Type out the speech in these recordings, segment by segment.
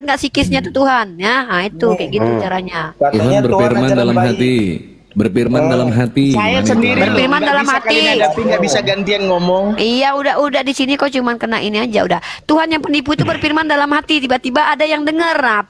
nggak sikisnya tuh Tuhan ya? Nah itu kayak gitu caranya. Tuhan berfirman dalam hati. Berfirman dalam hati. Saya sendiri berfirman dalam hati. Nggak bisa gantian ngomong. Iya udah di sini kok cuman kena ini aja udah. Tuhan yang penipu itu berfirman dalam hati, tiba-tiba ada yang dengar. Nah,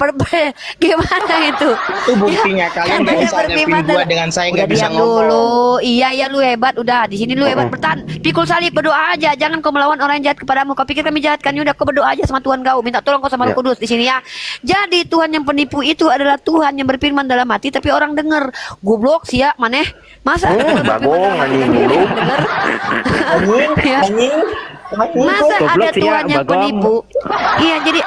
gimana itu? Itu buktinya kalian nggak bisa berfirman dengan saya nggak bisa ngomong. Dulu. Iya lu hebat udah di sini lu hebat bertahan. Pikul salib berdoa aja, jangan kau melawan orang yang jahat kepadamu. Kau pikir kami jahat kan? Udah kau berdoa aja sama Tuhan kau, minta tolong kau sama Roh Kudus di sini ya. Jadi Tuhan yang penipu itu adalah Tuhan yang berfirman dalam hati tapi orang dengar. Goblok sih ya maneh masa bagong anjing dulu masa ada Tuhan yang penipu. Iya jadi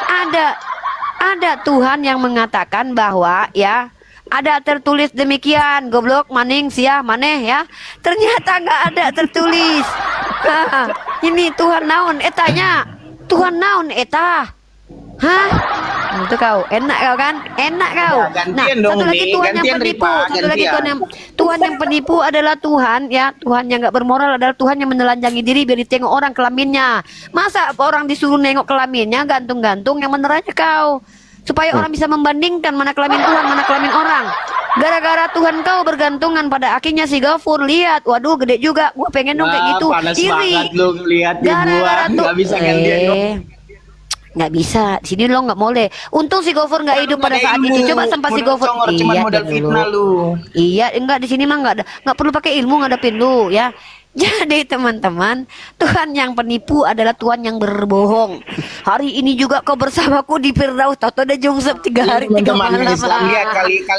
ada Tuhan yang mengatakan bahwa ya ada tertulis demikian goblok maning sia maneh ya ternyata nggak ada tertulis. Ini Tuhan naon etanya Tuhan naon etah hah? Itu kau enak kau kan enak kau. Nah satu lagi Tuhan yang penipu, satu lagi Tuhan yang penipu adalah Tuhan ya Tuhan yang nggak bermoral adalah Tuhan yang menelanjangi diri biar ditengok orang kelaminnya. Masa orang disuruh nengok kelaminnya gantung-gantung yang bener aja kau supaya orang bisa membandingkan mana kelamin Tuhan mana kelamin orang. Gara-gara Tuhan kau bergantungan pada akhirnya si Gafur lihat waduh gede juga gua pengen dong kayak gitu iri gara-gara tuh nggak bisa gantian nggak bisa di sini lo nggak boleh. Untung si Gofur nggak hidup pada saat itu. Coba sampai si Gofur iya modal fitnah lu. Iya enggak di sini mah nggak perlu pakai ilmu ngadepin lu ya. Jadi teman-teman Tuhan yang penipu adalah Tuhan yang berbohong. Hari ini juga kau bersamaku di Firdaus tahu ada jungsep 3 hari 3 malam.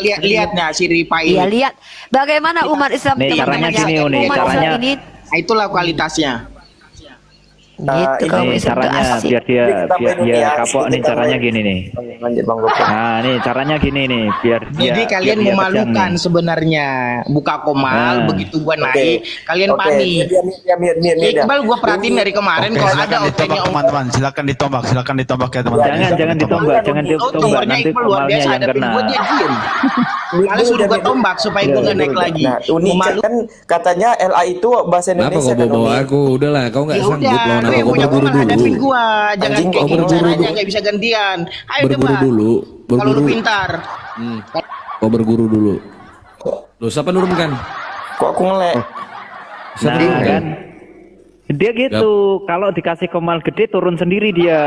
Lihat nah si Ripa ini. Iya lihat bagaimana umat Islam caranya gini caranya ini. Itulah kualitasnya. Gitu, ini caranya biar dia kapok nih caranya gini nih. Nah nih caranya gini nih biar jadi kalian memalukan sebenarnya buka komal begitu gua naik kalian panik. Iqbal gua perhatiin dari kemarin kalau ada otenya teman-teman silakan ditombak ya teman-teman. Jangan ditombak nanti komalnya yang kena. Kalian sudah gua tombak supaya gua nggak naik lagi. Nah, unik kan katanya LA itu bahasa Indonesia. Kenapa kau bawa aku? Udahlah, kau nggak sanggup lawan aku. Kau berburu dulu. Jangan kayak gini caranya nggak bisa gantian. Ayo berburu dulu. Kalau lu pintar. Kau berguru dulu. Loh, siapa nurunkan? Kok aku ngelek? Nah, kan dia gitu. Kalau dikasih komal gede turun sendiri dia.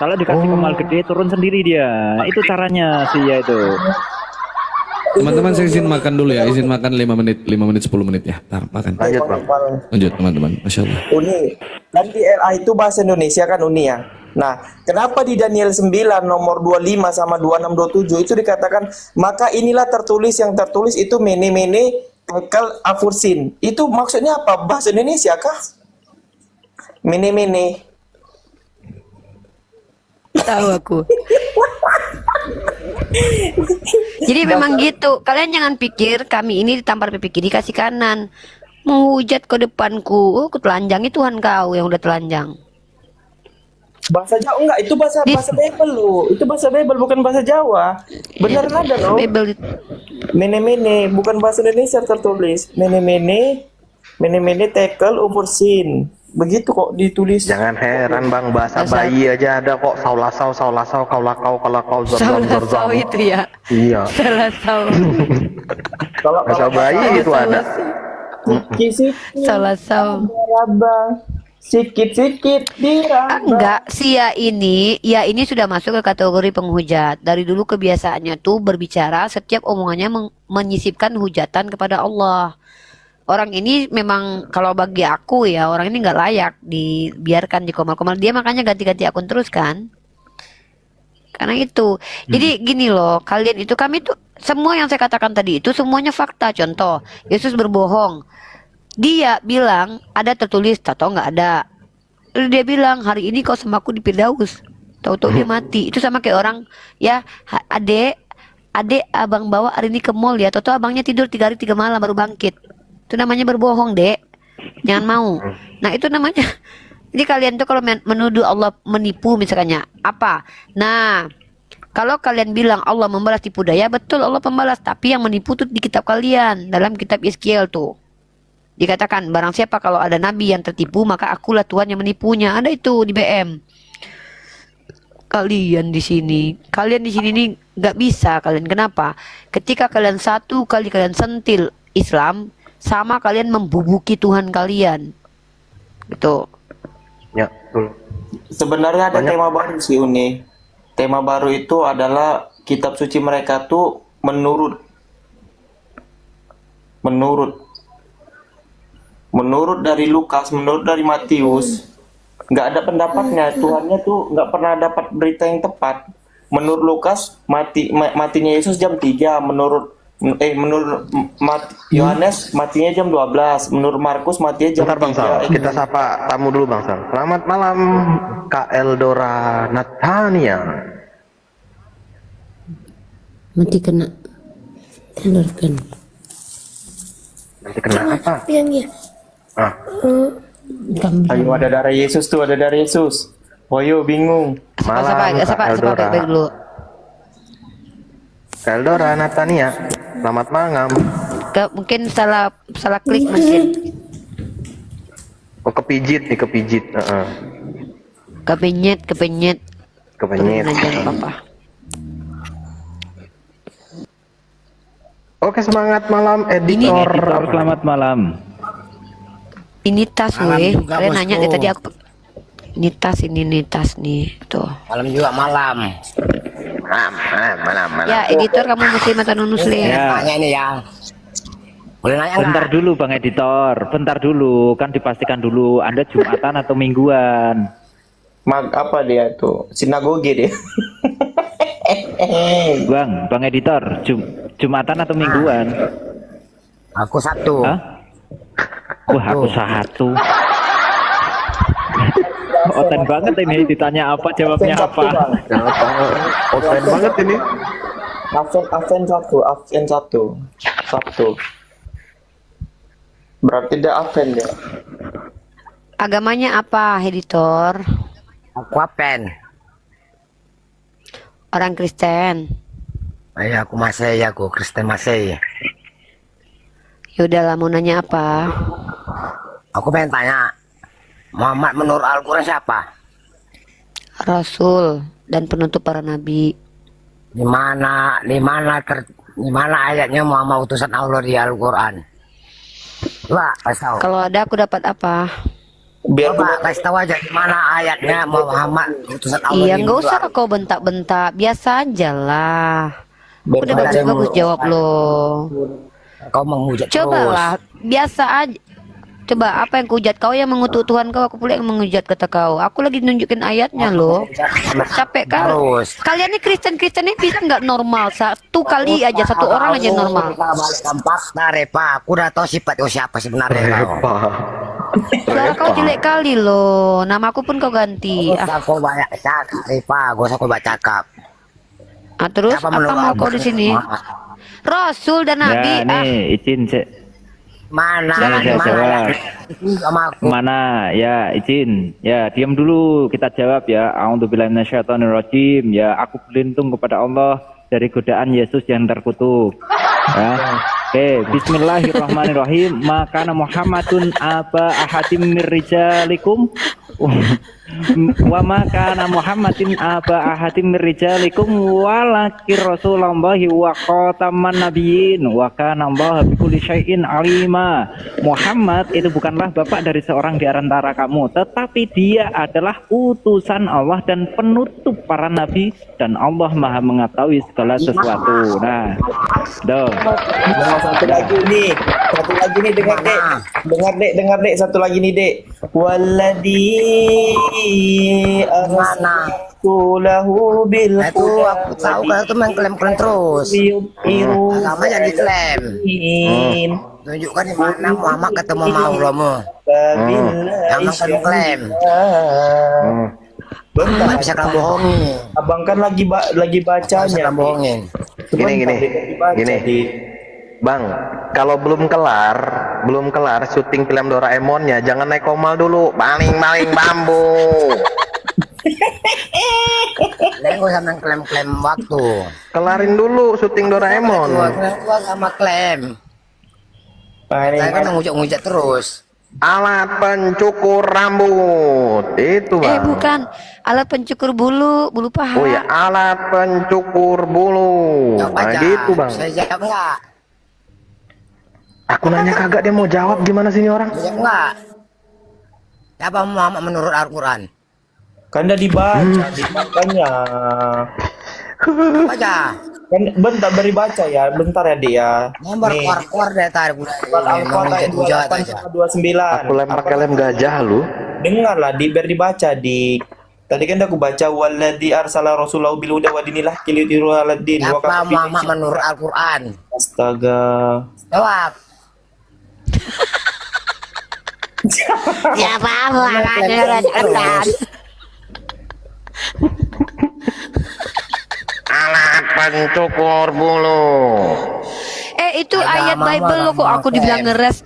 Kalau dikasih komal gede turun sendiri dia. Itu caranya sih ya itu. Teman-teman saya izin makan dulu ya, izin makan 5 menit 10 menit ya. Ntar makan. Lanjut teman-teman, Masya Allah. Uni, kan di LA itu bahasa Indonesia kan Uni ya. Nah, kenapa di Daniel 9 nomor 25 sama 26 27 itu dikatakan maka inilah tertulis yang tertulis itu mene tekel afursin. Itu maksudnya apa? Bahasa Indonesia kah? Mene. Tahu aku. Jadi memang gitu. Kalian jangan pikir kami ini ditampar PPK dikasih kanan. Menghujat ke depanku. Aku telanjang itu Tuhan kau yang udah telanjang. Bahasa Jawa enggak, itu bahasa Bible lu. Itu bahasa Bible bukan bahasa Jawa. Benar ada loh. Bible. Mene bukan bahasa Indonesia tertulis. Mene tekel ufursin. Begitu kok ditulis. Jangan heran Bang, bahasa bayi aja ada kok. Saulasau, kaulakau Saulasau itu ya. Iya. Saulasau. Bahasa bayi itu ada. Saulasau. Sikit-sikit diraba. Enggak sih ya ini sudah masuk ke kategori penghujat. Dari dulu kebiasaannya tuh berbicara setiap omongannya menyisipkan hujatan kepada Allah. Orang ini memang kalau bagi aku ya orang ini nggak layak dibiarkan di komal-komal. Dia makanya ganti-ganti akun terus kan. Karena itu. Jadi gini loh, kalian itu kami tuh semua yang saya katakan tadi itu semuanya fakta. Contoh, Yesus berbohong. Dia bilang ada tertulis, tahu nggak ada. Lalu dia bilang hari ini kau sama aku di Firdaus. Tahu-tahu dia mati. Itu sama kayak orang ya adek abang bawa hari ini ke mall ya. Tahu-tahu abangnya tidur 3 hari 3 malam baru bangkit. Itu namanya berbohong, Dek. Jangan mau. Nah, itu namanya. Jadi kalian tuh kalau menuduh Allah menipu misalnya apa? Nah, kalau kalian bilang Allah membalas tipu daya, betul Allah pembalas. Tapi yang menipu tuh di kitab kalian. Dalam kitab Yeskiel tuh. Dikatakan, barang siapa kalau ada nabi yang tertipu, maka akulah Tuhan yang menipunya. Ada itu di BM. Kalian di sini nih nggak bisa kalian. Kenapa? Ketika kalian satu kali kalian sentil Islam, sama kalian membubuki Tuhan kalian. Gitu. Ya, betul. Sebenarnya ada tema baru sih Uni. Tema baru itu adalah kitab suci mereka tuh menurut dari Lukas, menurut dari Matius, nggak ada pendapatnya. Tuhannya tuh nggak pernah dapat berita yang tepat. Menurut Lukas matinya Yesus jam 3, menurut Yohanes matinya jam 12, menurut Markus matinya jam Bentar Bang 3. Sal, kita sapa tamu dulu Bang Sal. Selamat malam Kak Eldora Natania. Mati kena telurkan. Nanti kena apa? Yang ya. Ayo, ada darah Yesus tuh, ada darah Yesus. Woyo bingung. Malam Kak Eldora. Baik dulu. Kak Eldora Natania. Selamat malam. Mungkin salah klik mesin. Oh, kepijit nih, kepijit. Kepenyet. Kepenyit. Jangan apa-apa. Oke, semangat malam editor. Selamat malam. Ini tas weh. juga, Kalian nanya bosku. dari tadi aku. Ini tas nih. Tuh. Malam juga malam. Malam. Ya, editor kamu muslim atau non muslim? Ya. Tanya ini ya. Boleh nanya Bentar nggak? dulu Bang Editor, bentar dulu. Kan dipastikan dulu Anda Jumatan atau Mingguan. Apa dia tuh? Sinagoge dia. Bang Editor, Jumatan atau Mingguan? Aku satu. Hah? Wah, aku satu. Oten banget ini, ditanya apa jawabnya apa. Keren banget ini. Absen satu. Berarti dia absen ya. Agamanya apa, editor? Aku apen. Orang Kristen. Ayo aku masih aku Kristen masih. Yaudahlah, mau nanya apa? Aku pengen tanya. Muhammad menurut Al-Quran siapa? Rasul dan penutup para nabi. Di mana ayatnya Muhammad utusan Allah di Al-Quran? Coba kasih tahu. Kalau ada aku dapat apa? Coba kasih tahu aja di mana ayatnya Muhammad utusan Allah. Iya, di nggak usah Al-Quran. kau bentak-bentak, biasa aja lah. Udah Benar. bagus jawab lo. Kau menghujat Cobalah, biasa aja. Coba apa yang kuhujat kau yang mengutuk Tuhan kau, aku pula yang menghujat kata kau. Aku lagi nunjukin ayatnya loh. Capek kan? Terus. Kalian ini Kristen ini bisa nggak normal? Satu kali aja, satu orang aja normal. Kita balik kampak, nah Repa, aku udah tahu sifat kau siapa sebenarnya kau. Suara kau jelek kali loh. Nama aku pun kau ganti. Gak usah kau banyak cakap, Repa, gak usah kau banyak cakap. Terus Siapa apa menurut mau kau Abang? di sini? Rasul dan Nabi. Ya nih, izin Mana? saya jawab. Sama aku. Mana? Ya, izin. Ya, diam dulu. Kita jawab ya. A'udzubillahi minasyaitonirrajim. Ya, aku berlindung kepada Allah dari godaan Yesus yang terkutuk. Ya. Oke, bismillahirrahmanirrahim. Maka Muhammadun aba ahadim mirrijalikum wa maka Muhammadin aba ahadim mirrijalikum walakir rasulullahi wa khataman nabiyyin wa kana Allah bikulli syai'in alima. Muhammad itu bukanlah bapak dari seorang di antara kamu, tetapi dia adalah utusan Allah dan penutup para nabi, dan Allah Maha mengetahui segala sesuatu. Nah, doh. Satu lagi nih dengar dek satu lagi nih dek. Walladzi arsalahu bil Itu aku tahu kan itu mengklaim-klaim terus. Agama jangan diklaim. Tunjukkan di mana Muhammad ketemu Maulamu. Jangan kamu klaim. Nggak bisa kamu bohongin. Abang kan lagi Nggak bisa bacanya. kamu bohongin. Gini. Bang, kalau belum kelar syuting film Doraemonnya, jangan naik komal dulu, maling bambu. Nggak usah mengklaim-klaim waktu. Kelarin dulu syuting Doraemon. Gua sama klaim. Saya kan menghujat-hujat terus. Alat pencukur rambut. Itu bang. Bukan. Alat pencukur bulu paha. Oh ya, alat pencukur bulu. Nah gitu bang. Saya jawab enggak? Aku nanya kagak, dia mau jawab. Gimana sih ini orang? Jawab enggak? Siapa Muhammad menurut Al-Quran? Kan udah dibaca, makanya. Baca. Kan bentar beri baca ya, bentar ya dia. Nomor keluar dari tarik Al-Fatihah ayat 28 sama 29. Aku lem pakai lem gajah lu. Dengarlah, biar dibaca di. Tadi kan aku baca waladzi arsala rasulahu bil huda wa dinil haqqi liyudhhirahu 'alad din wa Siapa Muhammad menurut Al-Quran? Astaga. Jawab. Siapa Muhammad menurut Al-Quran? Alat pencukur bulu. Itu ayat Bible loh, kok aku dibilang ngeres.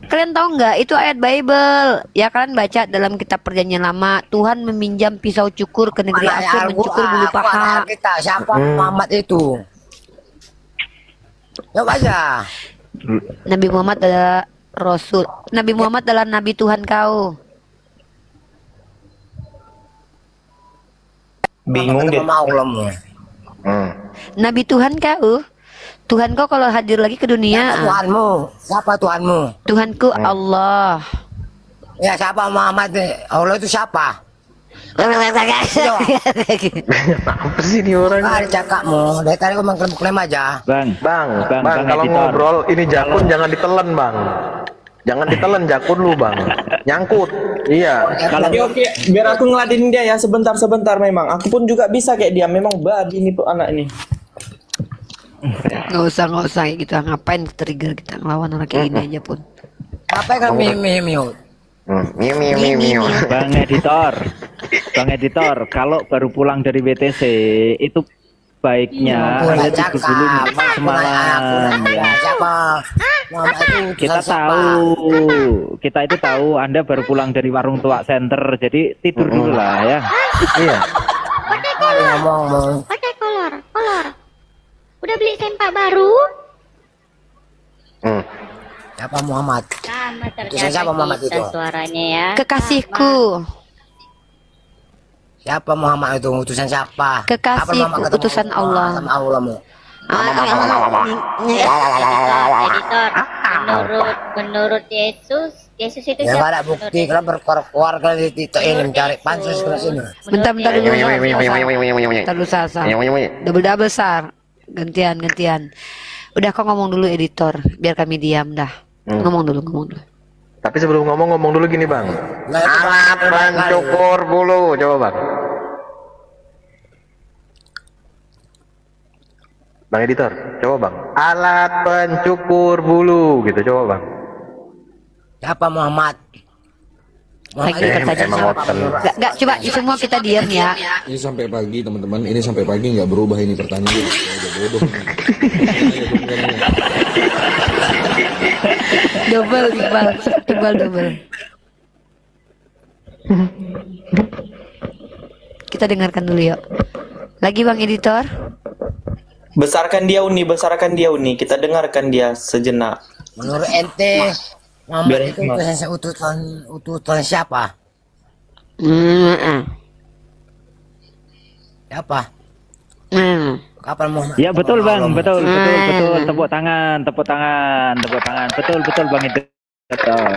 Kalian tahu nggak? Itu ayat Bible. Ya kalian baca dalam kitab Perjanjian Lama, Tuhan meminjam pisau cukur ke negeri Asyur mencukur bulu paha. Kita siapa Muhammad itu? Coba aja. Nabi Muhammad adalah Rasul. Nabi Muhammad adalah Nabi Tuhan kau. Bingung dia. Nabi Tuhan kau. Tuhan kau kalau hadir lagi ke dunia. Tuhanmu. Siapa Tuhanmu? Tuhanku Allah. Ya siapa Muhammad? Allah itu siapa? Apa sih ini orang? Ada cakapmu. Dari tadi kau mengklaim aja. Bang, kalau ngobrol ini jakun jangan ditelan bang. Jangan ditelan jakun lu bang. Nyangkut. Iya. Oke, biar aku ngeladenin dia ya sebentar memang. Aku pun juga bisa kayak dia. Memang babi ini tuh anak ini. Nggak usah kita ngapain trigger kita ngelawan orang kayak gini aja pun. Apa yang miu? Bang editor, kalau baru pulang dari WTC itu baiknya Anda tidur dulu semalam ya. Kita itu tahu Anda baru pulang dari warung tua center, jadi tidur dulu lah ya. Iya. Pakai kolor. Udah beli sempak baru? Siapa Muhammad? Sama ternyata Siapa Muhammad itu? Suaranya ya. Kekasihku. Siapa Muhammad itu? Utusan siapa? Kekasih utusan Allah. Sama Allahmu. Editor, menurut Yesus itu ya nggak ada bukti. Kalau berkuar kalau di TikTok ini mencari pansus ke sini. Bentar dulu. Terlalu sasa. Double sar. Gantian. Udah kau ngomong dulu editor, biar kami diam dah. Ngomong dulu. Tapi sebelum ngomong dulu gini bang. Alat pencukur bulu, coba bang. Bang editor, coba bang. Alat pencukur bulu, gitu coba bang. Siapa Muhammad? Lagi Gak, coba semua kita diam ya. Ini sampai pagi teman-teman, ini sampai pagi nggak berubah ini pertanyaan. Bodoh. double. Kita dengarkan dulu yuk. Lagi bang editor. Besarkan dia Uni. Kita dengarkan dia sejenak. Menurut ente Muhammad itu utusan siapa? Siapa? Kapan Muhammad? Ya betul bang, betul. Tepuk tangan. Betul bang itu. Betul.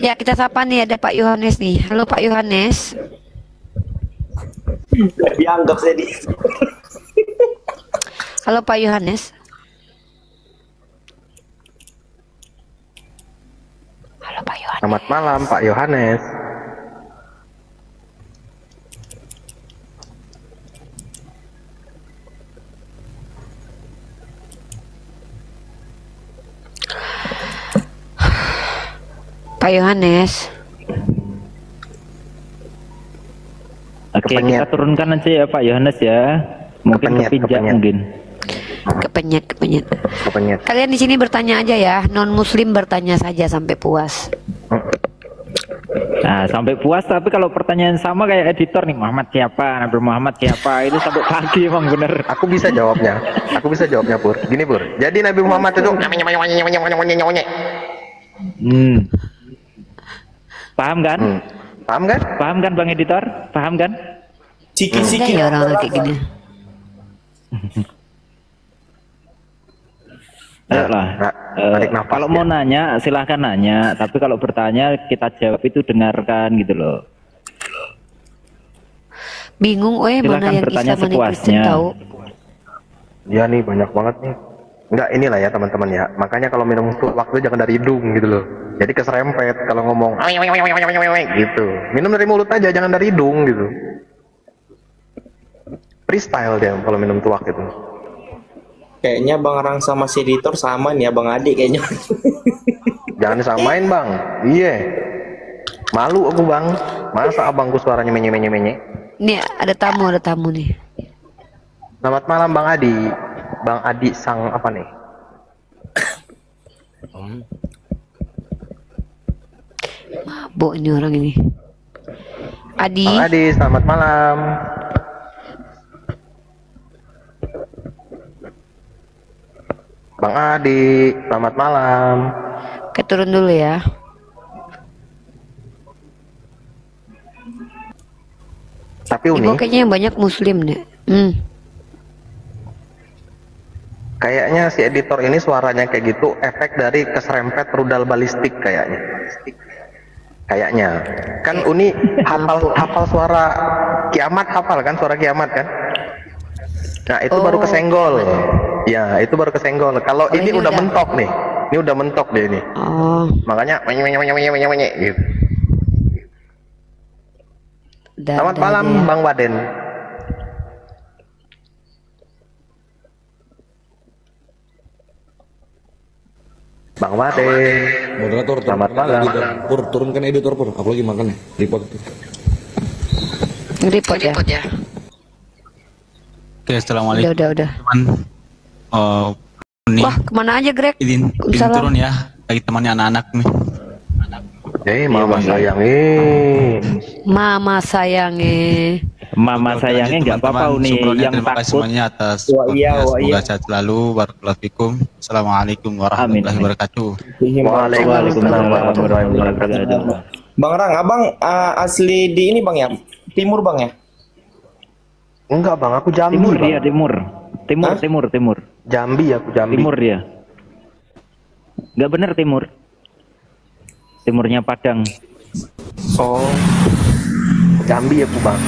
Ya kita sapa nih, ada Pak Yohanes nih. Halo Pak Yohanes. Dianggap jadi. Halo Pak Yohanes. Selamat malam Pak Yohanes. Pak Yohanes. Oke, kita turunkan aja ya Pak Yohanes ya. Mungkin kepinjak mungkin. Kepenyet. Kalian di sini bertanya aja ya, non muslim bertanya saja sampai puas. Nah, sampai puas. Tapi kalau pertanyaan sama kayak editor nih, Muhammad siapa, Nabi Muhammad siapa, itu sampai pagi emang bener. Aku bisa jawabnya. Pur. Gini Pur. Jadi Nabi Muhammad itu paham kan? Paham kan Bang Editor? Paham kan? Ciki-ciki orang kayak gini. Kalau mau nanya silahkan nanya, tapi kalau bertanya kita jawab itu dengarkan gitu loh. Bingung mana yang Islam mana yang Kristen tahu. Ya nih banyak banget nih. Enggak, inilah ya teman-teman ya. Makanya kalau minum tuh waktu jangan dari hidung gitu loh. Jadi keserempet kalau ngomong gitu. Minum dari mulut aja, jangan dari hidung gitu. Freestyle dia kalau minum tuak gitu. Kayaknya Bang Rang sama si editor sama nih ya Bang Adi kayaknya. Jangan disamain Bang. Iya. Malu aku Bang. Masa abangku suaranya menye-menye. Nih ada tamu nih. Selamat malam Bang Adi. Bang Adi sang apa nih? Mabuk ini orang ini. Adi. Bang Adi, selamat malam. Bang Adi, selamat malam. Oke, turun dulu ya. Tapi Uni, kayaknya yang banyak muslim deh. Kayaknya si editor ini suaranya kayak gitu efek dari keserempet rudal balistik kayaknya. Kan Uni hafal suara kiamat, hafal kan suara kiamat kan? Nah itu baru kesenggol. Ya itu baru kesenggol. Kalau ini udah mentok nih. Ini udah mentok deh ini. Makanya gitu. Selamat malam Bang Waden. Bang Waden. Moderator, selamat malam. Pur, turunkan editor Pur. Aku lagi makan nih. Report itu. Report ya. Oke, assalamualaikum. Udah. Nih. Wah, kemana aja Greg? Izin turun ya. Lagi temannya anak-anak nih. Mama sayangi. Mama sayangnya nggak apa-apa Uni. Yang terima kasih takut semuanya atas semoga sehat selalu. Barakallahu fikum. Assalamualaikum warahmatullahi wabarakatuh. Waalaikumsalam warahmatullahi wabarakatuh. Bang Rang, abang asli di ini Bang ya? Timur Bang ya? Enggak Bang, aku Jambi. Timur. Jambi, aku Jambi. Timur dia. Nggak bener timur. Timurnya Padang. Oh. Jambi aku Bang.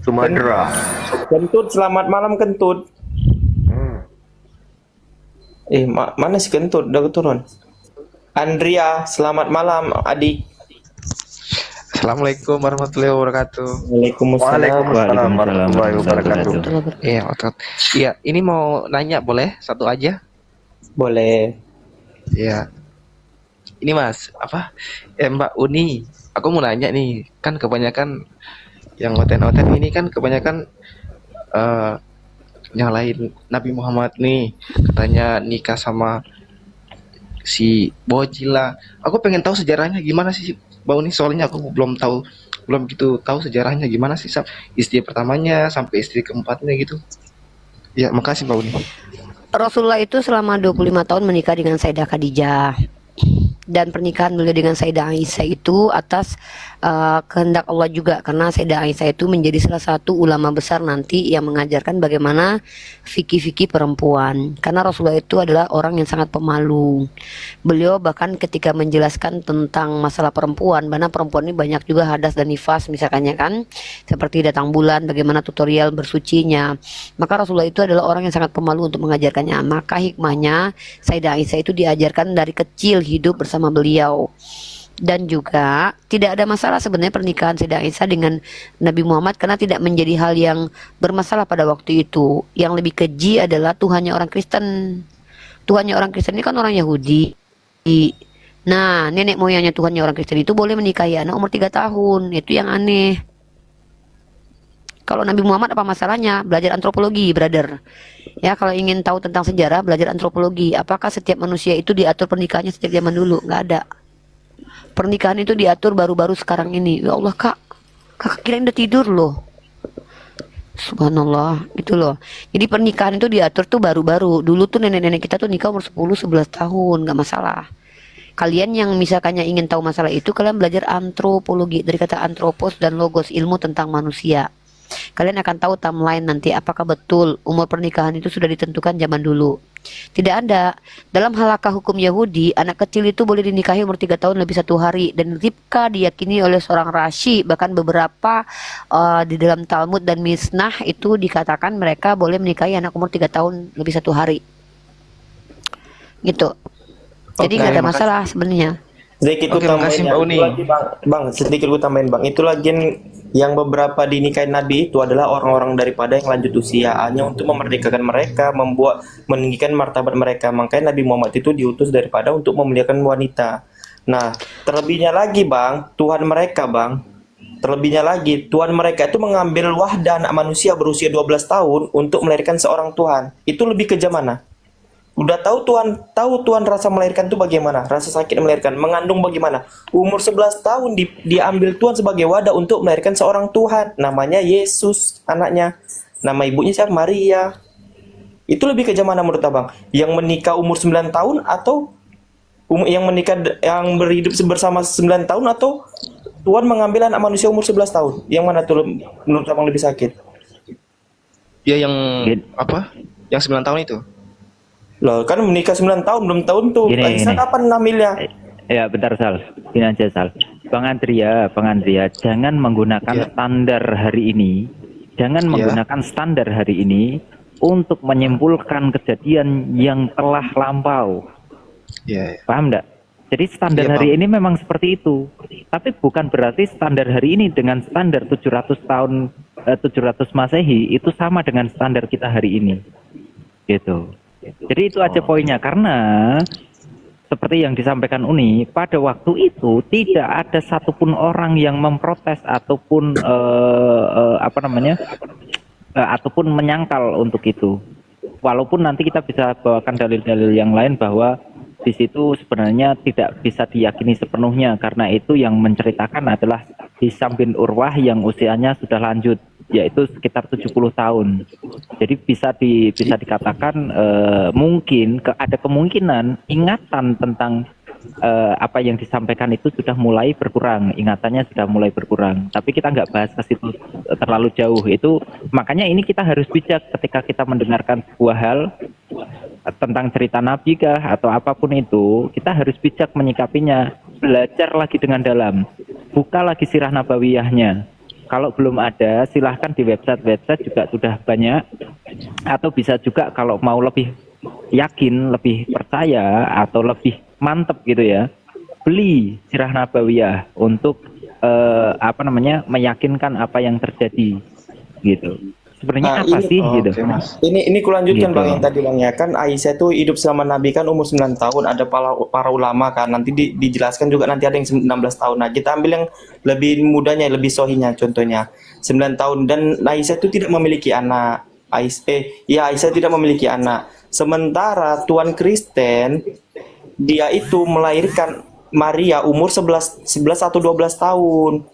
Sumatera. Kentut, selamat malam Kentut. Mana si Kentut? Udah turun. Andrea, selamat malam adik. Assalamualaikum warahmatullahi wabarakatuh. Waalaikumsalam warahmatullahi wabarakatuh. Iya, ini mau nanya boleh? Satu aja? Boleh. Iya. Ini Mas, Mbak Uni, aku mau nanya nih, kan kebanyakan yang oten-oten ini kan kebanyakan nyalain Nabi Muhammad nih, katanya nikah sama si Bojila. Aku pengen tahu sejarahnya gimana sih Mbak Uni, soalnya aku belum gitu tahu sejarahnya gimana sih istri pertamanya sampai istri keempatnya gitu. Ya, makasih Mbak Uni. Rasulullah itu selama 25 tahun menikah dengan Sayyidah Khadijah. Dan pernikahan beliau dengan Sayyidah Aisyah itu atas kehendak Allah juga, karena Sayyidah Aisyah itu menjadi salah satu ulama besar nanti yang mengajarkan bagaimana fikih-fikih perempuan, karena Rasulullah itu adalah orang yang sangat pemalu. Beliau bahkan ketika menjelaskan tentang masalah perempuan, mana perempuan ini banyak juga hadas dan nifas misalkannya kan, seperti datang bulan, bagaimana tutorial bersucinya, maka Rasulullah itu adalah orang yang sangat pemalu untuk mengajarkannya. Maka hikmahnya Sayyidah Aisyah itu diajarkan dari kecil hidup bersama beliau. Dan juga tidak ada masalah sebenarnya pernikahan Sayyidah Aisyah dengan Nabi Muhammad, karena tidak menjadi hal yang bermasalah pada waktu itu. Yang lebih keji adalah Tuhannya orang Kristen. Tuhannya orang Kristen ini kan orang Yahudi. Nah, nenek moyangnya Tuhannya orang Kristen itu boleh menikahi anak umur 3 tahun. Itu yang aneh. Kalau Nabi Muhammad apa masalahnya? Belajar antropologi, brother. Ya, kalau ingin tahu tentang sejarah, belajar antropologi. Apakah setiap manusia itu diatur pernikahannya sejak zaman dulu? Nggak ada. pernikahan itu diatur baru-baru sekarang ini. Ya Allah kak, kakak kirain udah tidur loh. Subhanallah, gitu loh. Jadi pernikahan itu diatur tuh baru-baru. Dulu tuh nenek-nenek kita tuh nikah umur 10-11 tahun, nggak masalah. Kalian yang misalkannya ingin tahu masalah itu, kalian belajar antropologi dari kata antropos dan logos, ilmu tentang manusia. Kalian akan tahu timeline nanti apakah betul umur pernikahan itu sudah ditentukan zaman dulu. Tidak ada. Dalam halakah hukum Yahudi, anak kecil itu boleh dinikahi umur 3 tahun lebih 1 hari. Dan Ribka diyakini oleh seorang Rashi, bahkan beberapa di dalam Talmud dan Misnah itu dikatakan mereka boleh menikahi anak umur 3 tahun lebih 1 hari. Gitu. Jadi nggak ada masalah sebenarnya. Sedikit ku tambahin lagi, bang, sedikit ku tambahin bang. Itu lagi yang beberapa dinikahin Nabi itu adalah orang-orang daripada yang lanjut usia, hanya untuk memerdekakan mereka, meninggikan martabat mereka. Makanya Nabi Muhammad itu diutus daripada untuk memuliakan wanita. Nah, terlebihnya lagi bang, Tuhan mereka bang, terlebihnya lagi Tuhan mereka itu mengambil wahdah anak manusia berusia 12 tahun untuk melahirkan seorang Tuhan. Itu lebih kejam mana? Udah tahu Tuhan rasa melahirkan itu bagaimana, rasa sakit melahirkan, mengandung bagaimana. Umur 11 tahun diambil Tuhan sebagai wadah untuk melahirkan seorang Tuhan, namanya Yesus anaknya. Nama ibunya siapa? Maria. Itu lebih kejam mana menurut abang? Yang menikah umur 9 tahun atau yang berhidup bersama 9 tahun, atau Tuhan mengambil anak manusia umur 11 tahun? Yang mana tuh menurut abang lebih sakit? Ya yang apa? Yang 9 tahun itu. Loh, kan menikah 9 tahun, belum tahun tuh. Aisyah kapan hamilnya? Ya, bentar Sal. Ini aja Sal. Bang Andrea, jangan menggunakan standar hari ini. Jangan menggunakan standar hari ini untuk menyimpulkan kejadian yang telah lampau. Paham enggak? Jadi standar hari ini memang seperti itu. Tapi bukan berarti standar hari ini dengan standar 700 tahun 700 Masehi itu sama dengan standar kita hari ini. Gitu. Jadi itu aja poinnya, karena seperti yang disampaikan Uni, pada waktu itu tidak ada satupun orang yang memprotes ataupun ataupun menyangkal untuk itu. Walaupun nanti kita bisa bawakan dalil-dalil yang lain bahwa di situ sebenarnya tidak bisa diyakini sepenuhnya, karena itu yang menceritakan adalah Hisam bin Urwah yang usianya sudah lanjut, yaitu sekitar 70 tahun. Jadi bisa dikatakan mungkin ada kemungkinan ingatan tentang apa yang disampaikan itu sudah mulai berkurang, ingatannya sudah mulai berkurang. Tapi kita nggak bahas ke situ terlalu jauh. Itu makanya ini kita harus bijak ketika kita mendengarkan sebuah hal tentang cerita Nabi kah atau apapun itu, kita harus bijak menyikapinya. Belajar lagi dengan dalam, buka lagi sirah nabawiyahnya. Kalau belum ada, silahkan di website juga sudah banyak. Atau bisa juga kalau mau lebih yakin, lebih percaya, atau lebih mantep gitu ya, beli sirah nabawiyah untuk meyakinkan apa yang terjadi gitu. Sebenarnya apa sih gitu? Ini kulanjutkan gitu. Bang, yang tadi Bang ya kan Aisyah itu hidup selama Nabi kan umur 9 tahun, ada para ulama kan nanti dijelaskan juga, nanti ada yang 19 tahun. Nah, kita ambil yang lebih mudanya, lebih sohinya, contohnya 9 tahun, dan Aisyah itu tidak memiliki anak. Aisyah tidak memiliki anak. Sementara Tuhan Kristen dia itu melahirkan Maria umur 11 atau 12 tahun.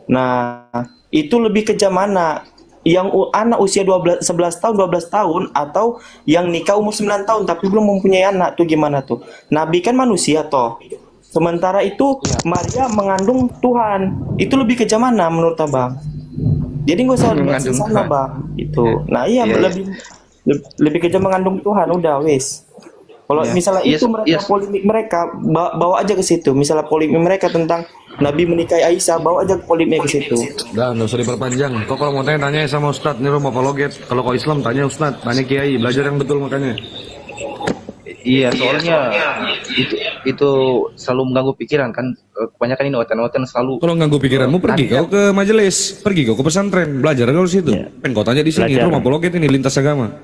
Nah, itu lebih kejam mana? Yang anak usia 11 tahun, 12 tahun, atau yang nikah umur 9 tahun tapi belum mempunyai anak, tuh gimana tuh? Nabi kan manusia toh. Sementara itu Maria mengandung Tuhan. Itu lebih kejam mana menurut Abang? Jadi nggak usah di sana Bang. Itu. Nah, lebih kejam mengandung Tuhan, udah wes. Kalau misalnya itu polemik mereka, bawa aja ke situ. Misalnya polemik mereka tentang Nabi menikahi Aisyah, bawa aja polemiknya ke situ. Udah, nggak usah diperpanjang. Kok kalau mau tanya sama Ustadz, ini rumah apologet. Kalau kau Islam tanya Ustadz, tanya Kiai, belajar yang betul makanya. Iya, soalnya itu selalu mengganggu pikiran kan. Kebanyakan ini oten-oten selalu. Kalau mengganggu pikiranmu, pergi kau ke majelis, pergi kau ke pesantren, belajar kau di situ. Pen kau tanya di sini, rumah apologet ini lintas agama.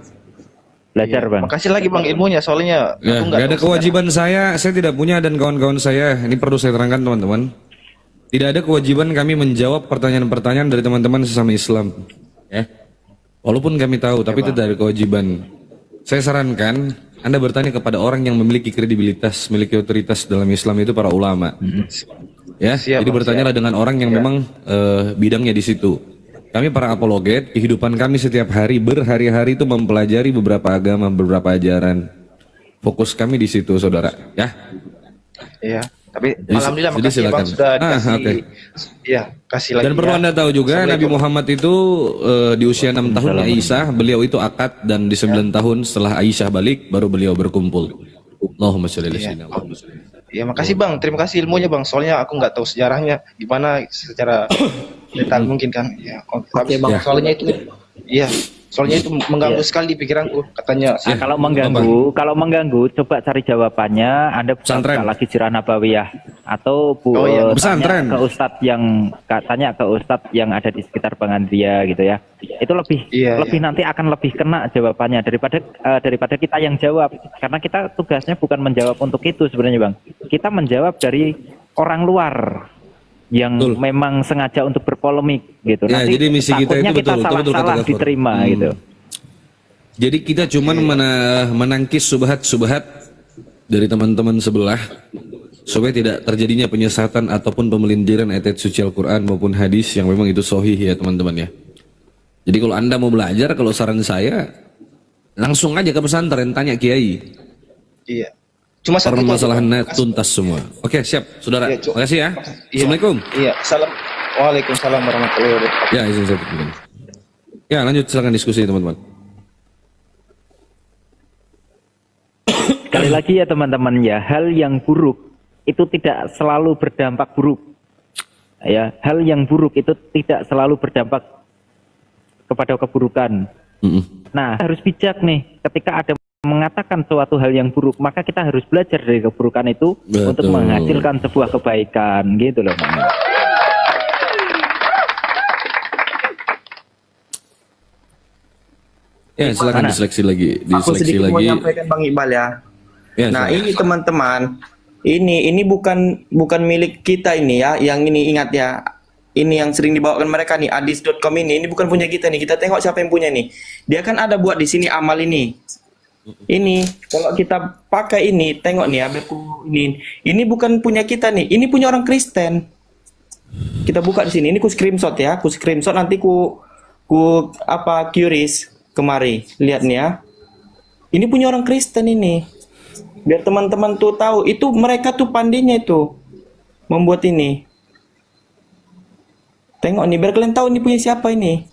Belajar Bang. Makasih lagi Bang ilmunya, soalnya ya, nggak ada kewajiban saya tidak punya, dan kawan-kawan saya, ini perlu saya terangkan teman-teman. Tidak ada kewajiban kami menjawab pertanyaan-pertanyaan dari teman-teman sesama Islam. Ya. Walaupun kami tahu, tapi itu dari kewajiban. Saya sarankan Anda bertanya kepada orang yang memiliki kredibilitas, memiliki otoritas dalam Islam, itu para ulama. Ya, jadi bertanyalah dengan orang yang memang bidangnya di situ. Kami para apologet, kehidupan kami setiap hari berhari-hari itu mempelajari beberapa agama, beberapa ajaran. Fokus kami di situ, saudara. Ya. Iya. Tapi Jadi, alhamdulillah jadi makasih ya Bang silakan. sudah kasih Okay. ya, kasih lagi. Dan perlu ya. Anda tahu juga Nabi Muhammad itu di usia 6 tahun Aisyah, beliau itu akad, dan di 9 tahun setelah Aisyah balik baru beliau berkumpul. Allahumma sholli ala sayyidina Muhammad. Ya makasih Bang, terima kasih ilmunya Bang. Soalnya aku nggak tahu sejarahnya gimana secara detail mungkin kan. Ya, Oke, Bang. Soalnya itu, iya. Soalnya itu mengganggu sekali di pikiranku. Katanya. Kalau mengganggu, coba cari jawabannya. Anda bisa buka lagi Sirah Nabawiyah atau tanya ke Ustadz yang ada di sekitar Bang Andria gitu ya. Itu lebih nanti akan lebih kena jawabannya daripada kita yang jawab. Karena kita tugasnya bukan menjawab untuk itu sebenarnya Bang. Kita menjawab dari orang luar yang memang sengaja untuk berpolemik gitu. Ya, Nanti jadi misi kita itu takutnya betul salah diterima gitu. Jadi kita cuman menangkis subhat-subhat dari teman-teman sebelah supaya tidak terjadinya penyesatan ataupun pemelintiran ayat suci Al-Quran maupun hadis yang memang itu sahih ya teman-teman ya. Jadi kalau Anda mau belajar, kalau saran saya langsung aja ke pesantren, tanya kiai. Iya. Cuma satu permasalahannya tuntas semua. Oke, siap, saudara. Iya, Terima kasih ya. Iya. Assalamualaikum. Iya, salam. Waalaikumsalam warahmatullahi wabarakatuh. Ya, izin saya. Ya, lanjut silakan diskusi teman-teman. Sekali lagi ya teman-teman ya, hal yang buruk itu tidak selalu berdampak buruk. Ya, hal yang buruk itu tidak selalu berdampak kepada keburukan. Nah, harus bijak nih ketika ada mengatakan suatu hal yang buruk, maka kita harus belajar dari keburukan itu untuk menghasilkan sebuah kebaikan gitu loh. Ya, silakan diseleksi lagi, Aku sedikit mau menyampaikan Bang Iqbal ya. Nah, ini teman-teman, ini bukan milik kita ini ya, yang ini ingat ya. Ini yang sering dibawakan mereka nih, hadis.com ini bukan punya kita nih. Kita tengok siapa yang punya nih. Dia kan ada buat di sini amal ini. Ini kalau kita pakai ini, tengok nih ya, ini bukan punya kita nih, ini punya orang Kristen. Kita buka di sini, ini ku screenshot ya, nanti ku curious kemari, lihat nih ya. Ini punya orang Kristen ini, biar teman-teman tuh tahu, itu mereka tuh pandainya itu membuat ini. Tengok nih, biar kalian tahu ini punya siapa ini.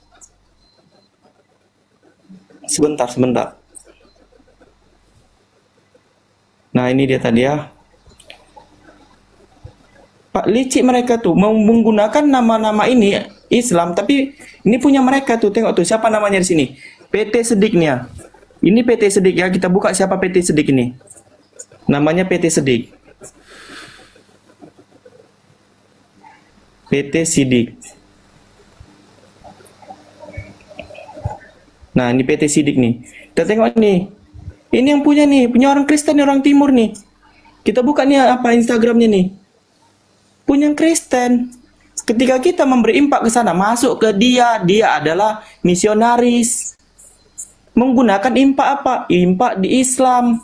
Sebentar. Nah ini dia tadi ya. Pak, licik mereka tuh mau menggunakan nama-nama ini Islam, tapi ini punya mereka tuh. Tengok tuh siapa namanya di sini. PT Sedik nih ya. Ini PT Sedik ya. Kita buka siapa PT Sedik ini. Namanya PT Sedik. PT Sidik. Nah ini PT Sidik nih. Kita tengok nih. Ini yang punya nih, punya orang Kristen, orang Timur nih. Kita buka nih apa Instagramnya nih. Punya Kristen. Ketika kita memberi impak ke sana, masuk ke dia adalah misionaris. Menggunakan impak apa? Impak di Islam.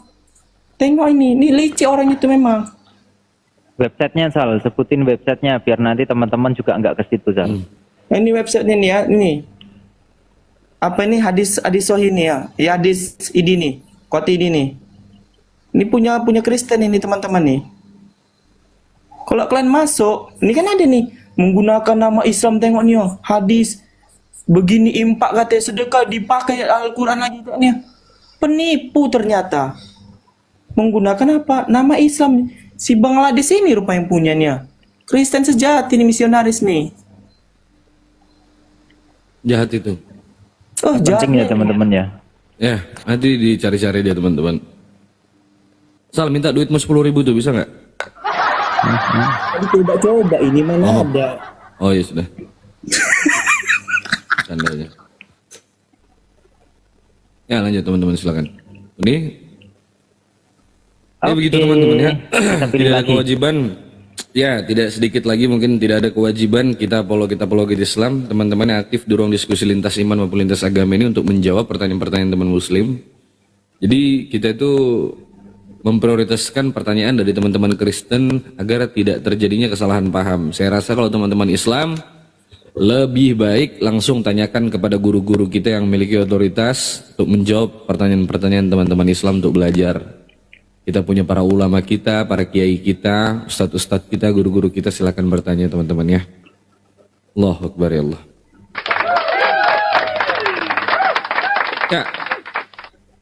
Tengok ini licik orang itu memang. Websitenya Sal, sebutin websitenya biar nanti teman-teman juga nggak ke situ Sal. Ini websitenya nih ya, ini. Apa ini hadis sahih ini ya? Ya hadis ini nih. Koti ini nih. Ini punya Kristen ini teman-teman nih. Kalau kalian masuk, ini kan ada nih menggunakan nama Islam, tengok nih oh, hadis begini impak katanya sedekah dipakai Al-Qur'an lagi katanya. Penipu ternyata. Menggunakan apa? Nama Islam. Si Bangladesh ini rupa yang punyanya. Kristen sejati nih, misionaris nih. Jahat itu. Oh, jahat ya teman-teman ya. Ya, nanti dicari-cari dia teman-teman. Sal, minta duitmu 10.000 tuh, bisa nggak? Coba ini mana ada. Oh ya sudah. Tandanya. Ya lanjut teman-teman silakan. Ini. Ya begitu teman-teman ya. Tidak ada kewajiban. Ya, tidak sedikit lagi mungkin tidak ada kewajiban kita apologet Islam, teman-teman yang aktif dorong diskusi lintas iman maupun lintas agama ini untuk menjawab pertanyaan-pertanyaan teman muslim. Jadi kita itu memprioritaskan pertanyaan dari teman-teman Kristen agar tidak terjadinya kesalahan paham. Saya rasa kalau teman-teman Islam lebih baik langsung tanyakan kepada guru-guru kita yang memiliki otoritas untuk menjawab pertanyaan-pertanyaan teman-teman Islam untuk belajar. Kita punya para ulama kita, para kiai kita, ustadz-ustadz kita, guru-guru kita, silakan bertanya teman-teman ya. Allahu Akbar ya Allah. Ya,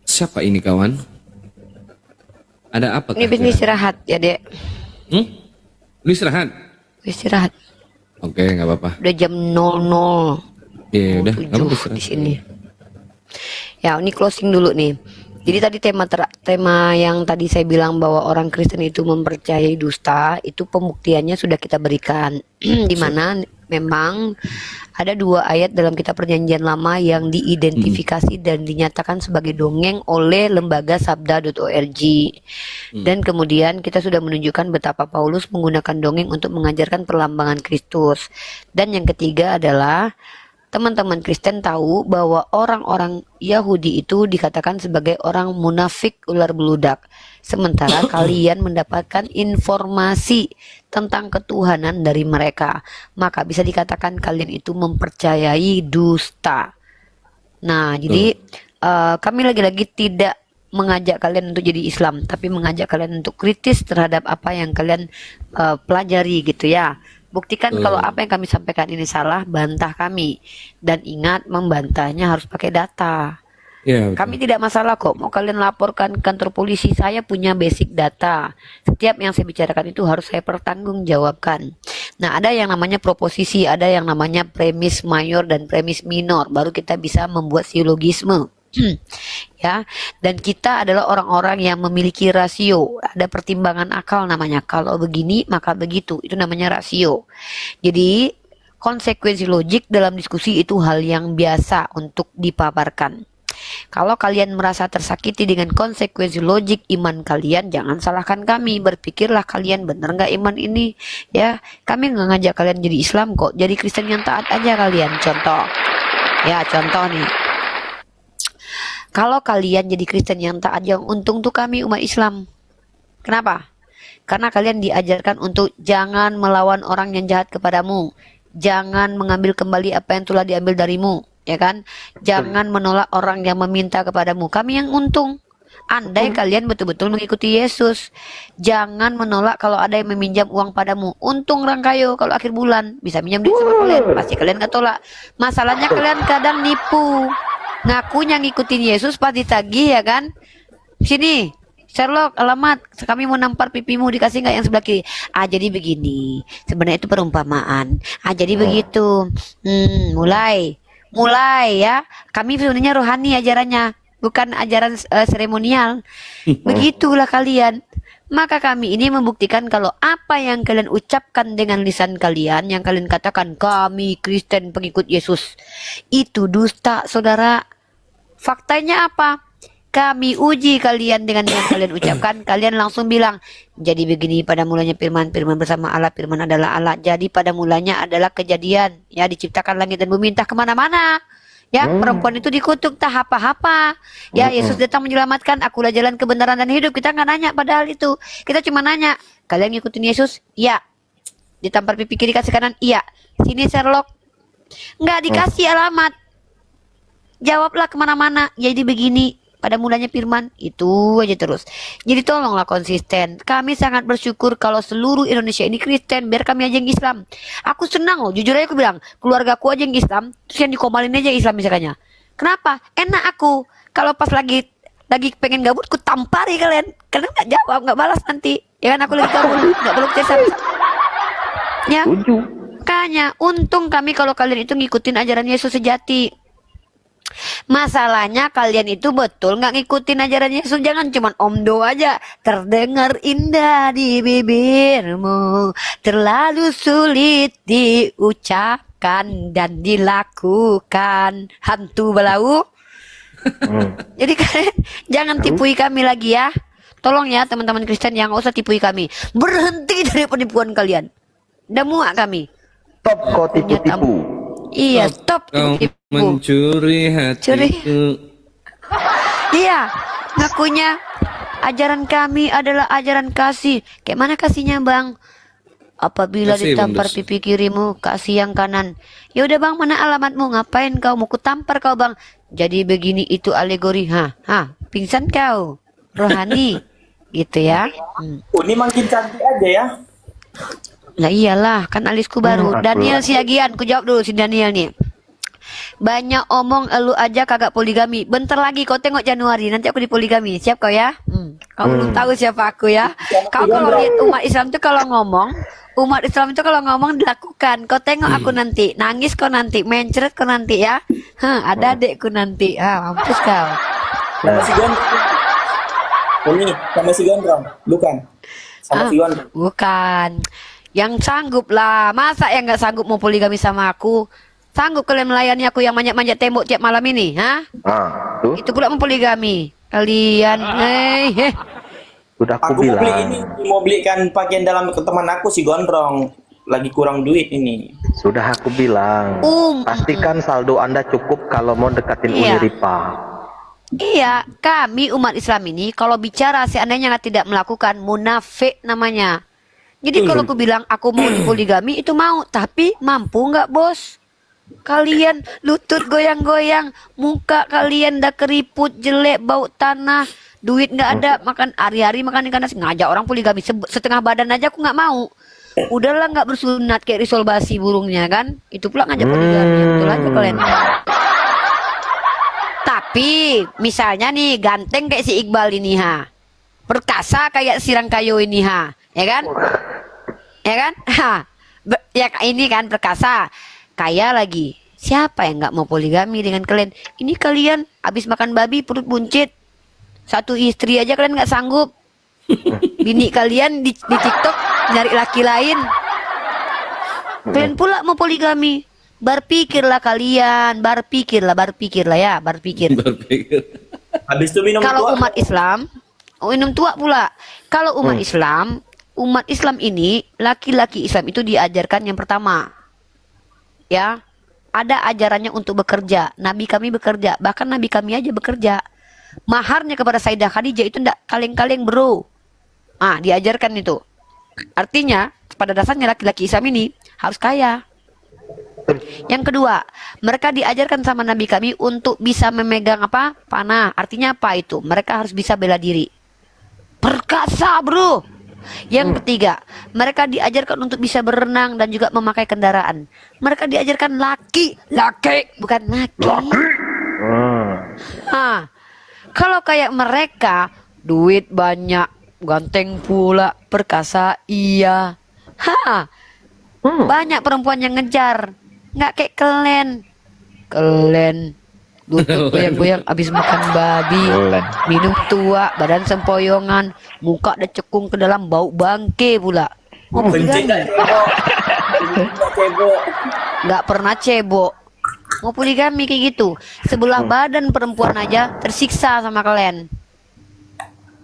siapa ini kawan? Ada apa? Ini bisnis istirahat ya dek. Istirahat? Istirahat. Oke, nggak apa-apa. Udah jam 00. Iya, udah. Kamu di sini. Ya, ini closing dulu nih. Jadi tadi tema yang tadi saya bilang bahwa orang Kristen itu mempercayai dusta, itu pembuktiannya sudah kita berikan. Di mana memang ada 2 ayat dalam kitab Perjanjian Lama yang diidentifikasi dan dinyatakan sebagai dongeng oleh lembaga sabda.org. Dan kemudian kita sudah menunjukkan betapa Paulus menggunakan dongeng untuk mengajarkan perlambangan Kristus. Dan yang ketiga adalah teman-teman Kristen tahu bahwa orang-orang Yahudi itu dikatakan sebagai orang munafik ular beludak. Sementara kalian mendapatkan informasi tentang ketuhanan dari mereka. Maka bisa dikatakan kalian itu mempercayai dusta. Nah, jadi kami lagi-lagi tidak mengajak kalian untuk jadi Islam, tapi mengajak kalian untuk kritis terhadap apa yang kalian pelajari gitu ya. Buktikan kalau apa yang kami sampaikan ini salah, bantah kami. Dan ingat, membantahnya harus pakai data. Ya, kami tidak masalah kok. Mau kalian laporkan ke kantor polisi, saya punya basic data. Setiap yang saya bicarakan itu harus saya pertanggungjawabkan. Nah, ada yang namanya proposisi, ada yang namanya premis mayor dan premis minor. Baru kita bisa membuat silogisme. Ya, dan kita adalah orang-orang yang memiliki rasio, ada pertimbangan akal namanya. Kalau begini maka begitu, itu namanya rasio. Jadi konsekuensi logik dalam diskusi itu hal yang biasa untuk dipaparkan. Kalau kalian merasa tersakiti dengan konsekuensi logik iman kalian, jangan salahkan kami. Berpikirlah kalian benar nggak iman ini. Ya, kami nggak ngajak kalian jadi Islam kok, jadi Kristen yang taat aja kalian. Contoh, ya contoh nih. Kalau kalian jadi Kristen yang taat, yang untung tuh kami umat Islam. Kenapa? Karena kalian diajarkan untuk jangan melawan orang yang jahat kepadamu. Jangan mengambil kembali apa yang telah diambil darimu. Ya kan? Jangan menolak orang yang meminta kepadamu. Kami yang untung. Andai kalian betul-betul mengikuti Yesus. Jangan menolak kalau ada yang meminjam uang padamu. Untung Rangkayo kalau akhir bulan bisa minjam duit sama kalian. Pasti kalian gak tolak. Masalahnya kalian kadang nipu. Ngakunya ngikutin Yesus pas ditagih ya kan. Sini Sherlock, alamat, kami mau nampar pipimu, dikasih nggak yang sebelah kiri? Ah jadi begini, sebenarnya itu perumpamaan. Ah jadi begitu. Mulai ya. Kami sebenarnya rohani ajarannya, bukan ajaran seremonial. Begitulah kalian. Maka kami ini membuktikan kalau apa yang kalian ucapkan dengan lisan kalian, yang kalian katakan kami Kristen pengikut Yesus, itu dusta, saudara. Faktanya apa? Kami uji kalian dengan yang kalian ucapkan. Kalian langsung bilang, jadi begini, pada mulanya firman bersama Allah, firman adalah Allah. Jadi pada mulanya adalah kejadian, ya diciptakan langit dan bumi, entah kemana-mana. Ya, perempuan itu dikutuk, tak apa-apa. Ya, Yesus datang menyelamatkan, akulah jalan kebenaran dan hidup. Kita nggak nanya padahal itu. Kita cuma nanya, kalian ngikutin Yesus? Iya. Ditampar pipi kiri, kasih kanan? Iya. Sini Sherlock. Nggak dikasih alamat. Jawablah kemana-mana. Jadi begini, pada mulanya firman, itu aja terus. Jadi tolonglah konsisten. Kami sangat bersyukur kalau seluruh Indonesia ini Kristen, biar kami aja yang Islam. Aku senang loh, jujur aja aku bilang, keluarga aku aja yang Islam, terus yang dikomalin aja Islam misalnya. Kenapa? Enak aku. Kalau pas lagi pengen gabut, ku tampari kalian. Kalian nggak jawab, nggak balas nanti. Ya kan, aku lagi gabut, nggak perlu cerita. Ya, makanya untung kami kalau kalian itu ngikutin ajaran Yesus sejati. Masalahnya kalian itu betul nggak ngikutin ajaran Yesus. Jangan cuman omdo aja. Terdengar indah di bibirmu, terlalu sulit diucapkan dan dilakukan. Hantu belau. Jadi kalian jangan tipui kami lagi ya. Tolong ya teman-teman Kristen, yang nggak usah tipui kami. Berhenti dari penipuan kalian. Udah muak kami. Stop kau tipu-tipu. Iya, stop tipu-tipu. Mencuri hatiku. Iya, ngakunya Ajaran kami adalah ajaran kasih. Kayak mana kasihnya bang? Apabila Kasih, ditampar Bang Dus. pipi kirimu, kasih yang kanan. Ya udah bang, mana alamatmu? Ngapain kau? Mau kutampar kau bang? Jadi begini itu alegori. Pingsan kau. Rohani. Gitu ya. Ini makin cantik aja ya. Lah iyalah, kan alisku baru. Daniel Siagian, ku jawab dulu si Daniel nih. Banyak omong elu aja kagak poligami. Bentar lagi kau tengok Januari, nanti aku di poligami. Siap kau ya? Kau belum tahu siapa aku ya. Kau kalau lihat umat Islam itu kalau ngomong, umat Islam itu kalau ngomong dilakukan. Kau tengok aku nanti, nangis kau nanti, mencret kau nanti ya. Ada adekku nanti. Mampus kau. Sama si Gondrong. Ini sama si Gondrong, bukan? Sama si Gondrong. Bukan. Yang sanggup lah. Masa yang nggak sanggup mau poligami sama aku? Sanggup kalian melayani aku yang manjat-manjat tembok tiap malam ini, Tuh. Itu pula mau poligami. Kalian, Udah aku Aku mau beli bilang. ini, mau belikan pakaian dalam ke teman aku si Gondrong. Lagi kurang duit ini. Sudah aku bilang. Pastikan saldo Anda cukup kalau mau dekatin Iya. Uni Ripa. Iya, kami umat Islam ini kalau bicara seandainya tidak melakukan, munafik namanya. Jadi kalau aku bilang aku mau dipoligami itu mau, tapi mampu nggak bos? Kalian lutut goyang-goyang, muka kalian dah keriput, jelek, bau tanah, duit nggak ada, makan hari-hari makan ikan nasi, ngajak orang poligami setengah badan aja aku nggak mau. Udahlah nggak bersunat kayak risol basi burungnya kan? Itu pula ngajak poligami, betul aja kalian. Tapi misalnya nih ganteng kayak si Iqbal ini perkasa kayak si Rangkayo ini ya kan? Ya kan? Ya ini kan perkasa. Kaya lagi. Siapa yang nggak mau poligami dengan kalian? Ini kalian habis makan babi perut buncit. Satu istri aja kalian nggak sanggup. Bini kalian di TikTok nyari laki lain. Kalian pula mau poligami. Berpikirlah kalian, berpikirlah ya, berpikir. Habis itu minum Kalau tua. umat Islam, minum tua pula. Kalau umat Islam ini, laki-laki Islam itu diajarkan yang pertama. Ya, ada ajarannya untuk bekerja. Nabi kami bekerja, bahkan Nabi kami aja bekerja. Maharnya kepada Sayyidah Khadijah itu ndak kaleng-kaleng bro. Diajarkan itu. Artinya, pada dasarnya laki-laki Islam ini harus kaya. Yang kedua, mereka diajarkan sama Nabi kami untuk bisa memegang panah. Artinya apa itu? Mereka harus bisa bela diri. Perkasa bro. Yang ketiga, mereka diajarkan untuk bisa berenang dan juga memakai kendaraan. Mereka diajarkan laki, bukan laki. Kalau kayak mereka, duit banyak, ganteng pula, perkasa, iya. Banyak perempuan yang ngejar, nggak kayak kalian. Lutut goyang-goyang abis makan babi, minum tua, badan sempoyongan, muka ada cekung ke dalam, bau bangke pula. Mau poligami? Nggak pernah cebok. Mau poligami kayak gitu. Sebelah badan perempuan aja tersiksa sama kalian.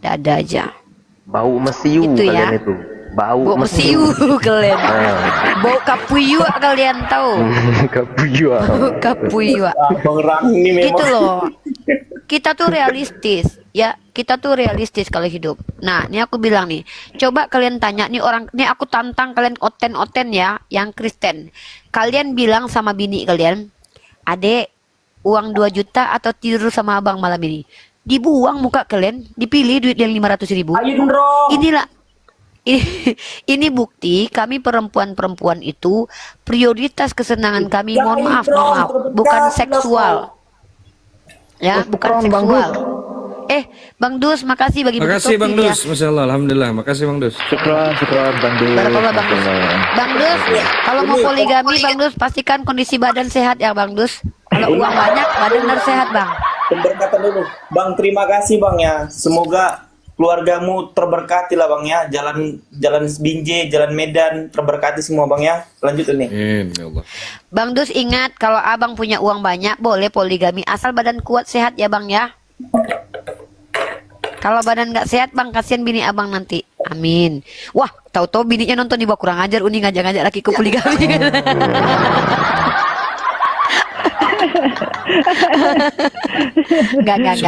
Dada aja. Bau mesiu Itu ya. kalian itu. Bau mesiu kalian. Bau kapuyu kalian tahu. Kapuyu. Gitu loh. Kita tuh realistis, ya. Kita tuh realistis kalau hidup. Nah, ini aku bilang nih, coba kalian tanya nih orang, nih aku tantang kalian oten-oten ya, yang Kristen. Kalian bilang sama bini kalian, "Adek, uang 2 juta atau tidur sama abang malam ini?" Dibuang muka kalian, dipilih duit yang 500.000. Inilah ini bukti kami perempuan-perempuan itu prioritas kesenangan kami, mohon maaf, bukan seksual. Ya, bukan seksual. Bang Dus, makasih bagi Makasih Bang ya. Dus, Masya Allah, Alhamdulillah. Makasih Bang Dus. Syukran Bang Dus. Barakallah Bang Dus. Bang Dus, kalau mau poligami Bang Dus pastikan kondisi badan sehat ya Bang Dus. Kalau uang banyak, badan harus sehat Bang. Pemberkatan dulu, Bang. Terima kasih Bang ya. Semoga keluargamu terberkati lah Bang ya. Jalan Binjai, Jalan Medan terberkati semua Bang ya. Lanjut nih. Ya Allah. Bang Dus ingat, kalau abang punya uang banyak boleh poligami asal badan kuat sehat ya Bang ya. Kalau badan nggak sehat Bang, kasihan bini abang nanti. Amin. Wah, tahu-tahu bininya nonton di bawah, kurang ajar Uni ngajak-ngajak laki ke poligami. Enggak.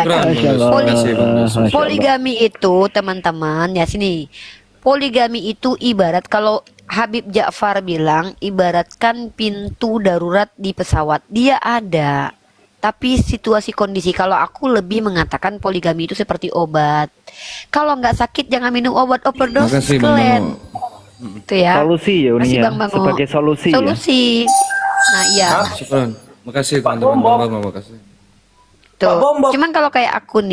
Poligami itu teman-teman ya sini. Poligami itu ibarat kalau Habib Ja'far bilang ibaratkan pintu darurat di pesawat. Dia ada. Tapi situasi kondisi kalau aku lebih mengatakan poligami itu seperti obat. Kalau nggak sakit jangan minum obat overdose. Makasih Bang Bango. Itu ya. Solusi ya Uni ya. Sebagai solusi. Solusi. Nah, iya. Syukran. Makasih teman-teman Bang Bango, makasih. Tuh. Cuman kalau kayak aku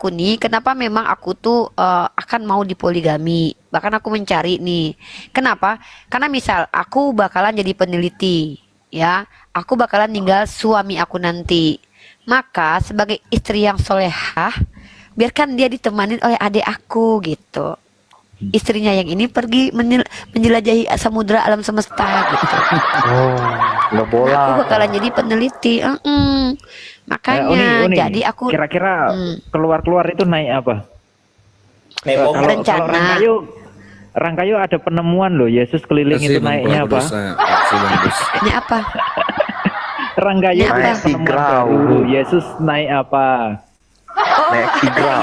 nih, kenapa memang aku tuh akan mau dipoligami? Bahkan aku mencari nih. Kenapa? Karena misal aku bakalan jadi peneliti, ya. Aku bakalan ninggal suami aku nanti. Maka sebagai istri yang solehah, biarkan dia ditemanin oleh adik aku gitu. Istrinya yang ini pergi menjelajahi samudra alam semesta gitu. Nggak bola. Aku bakalan jadi peneliti. Makanya Uni, jadi aku kira-kira keluar itu naik apa? Kalau rencana. Rangkayo ada penemuan loh, Yesus keliling itu naiknya apa? Ini apa? Rangkayo ada penemuan baru, Yesus naik apa? Naik Tigra.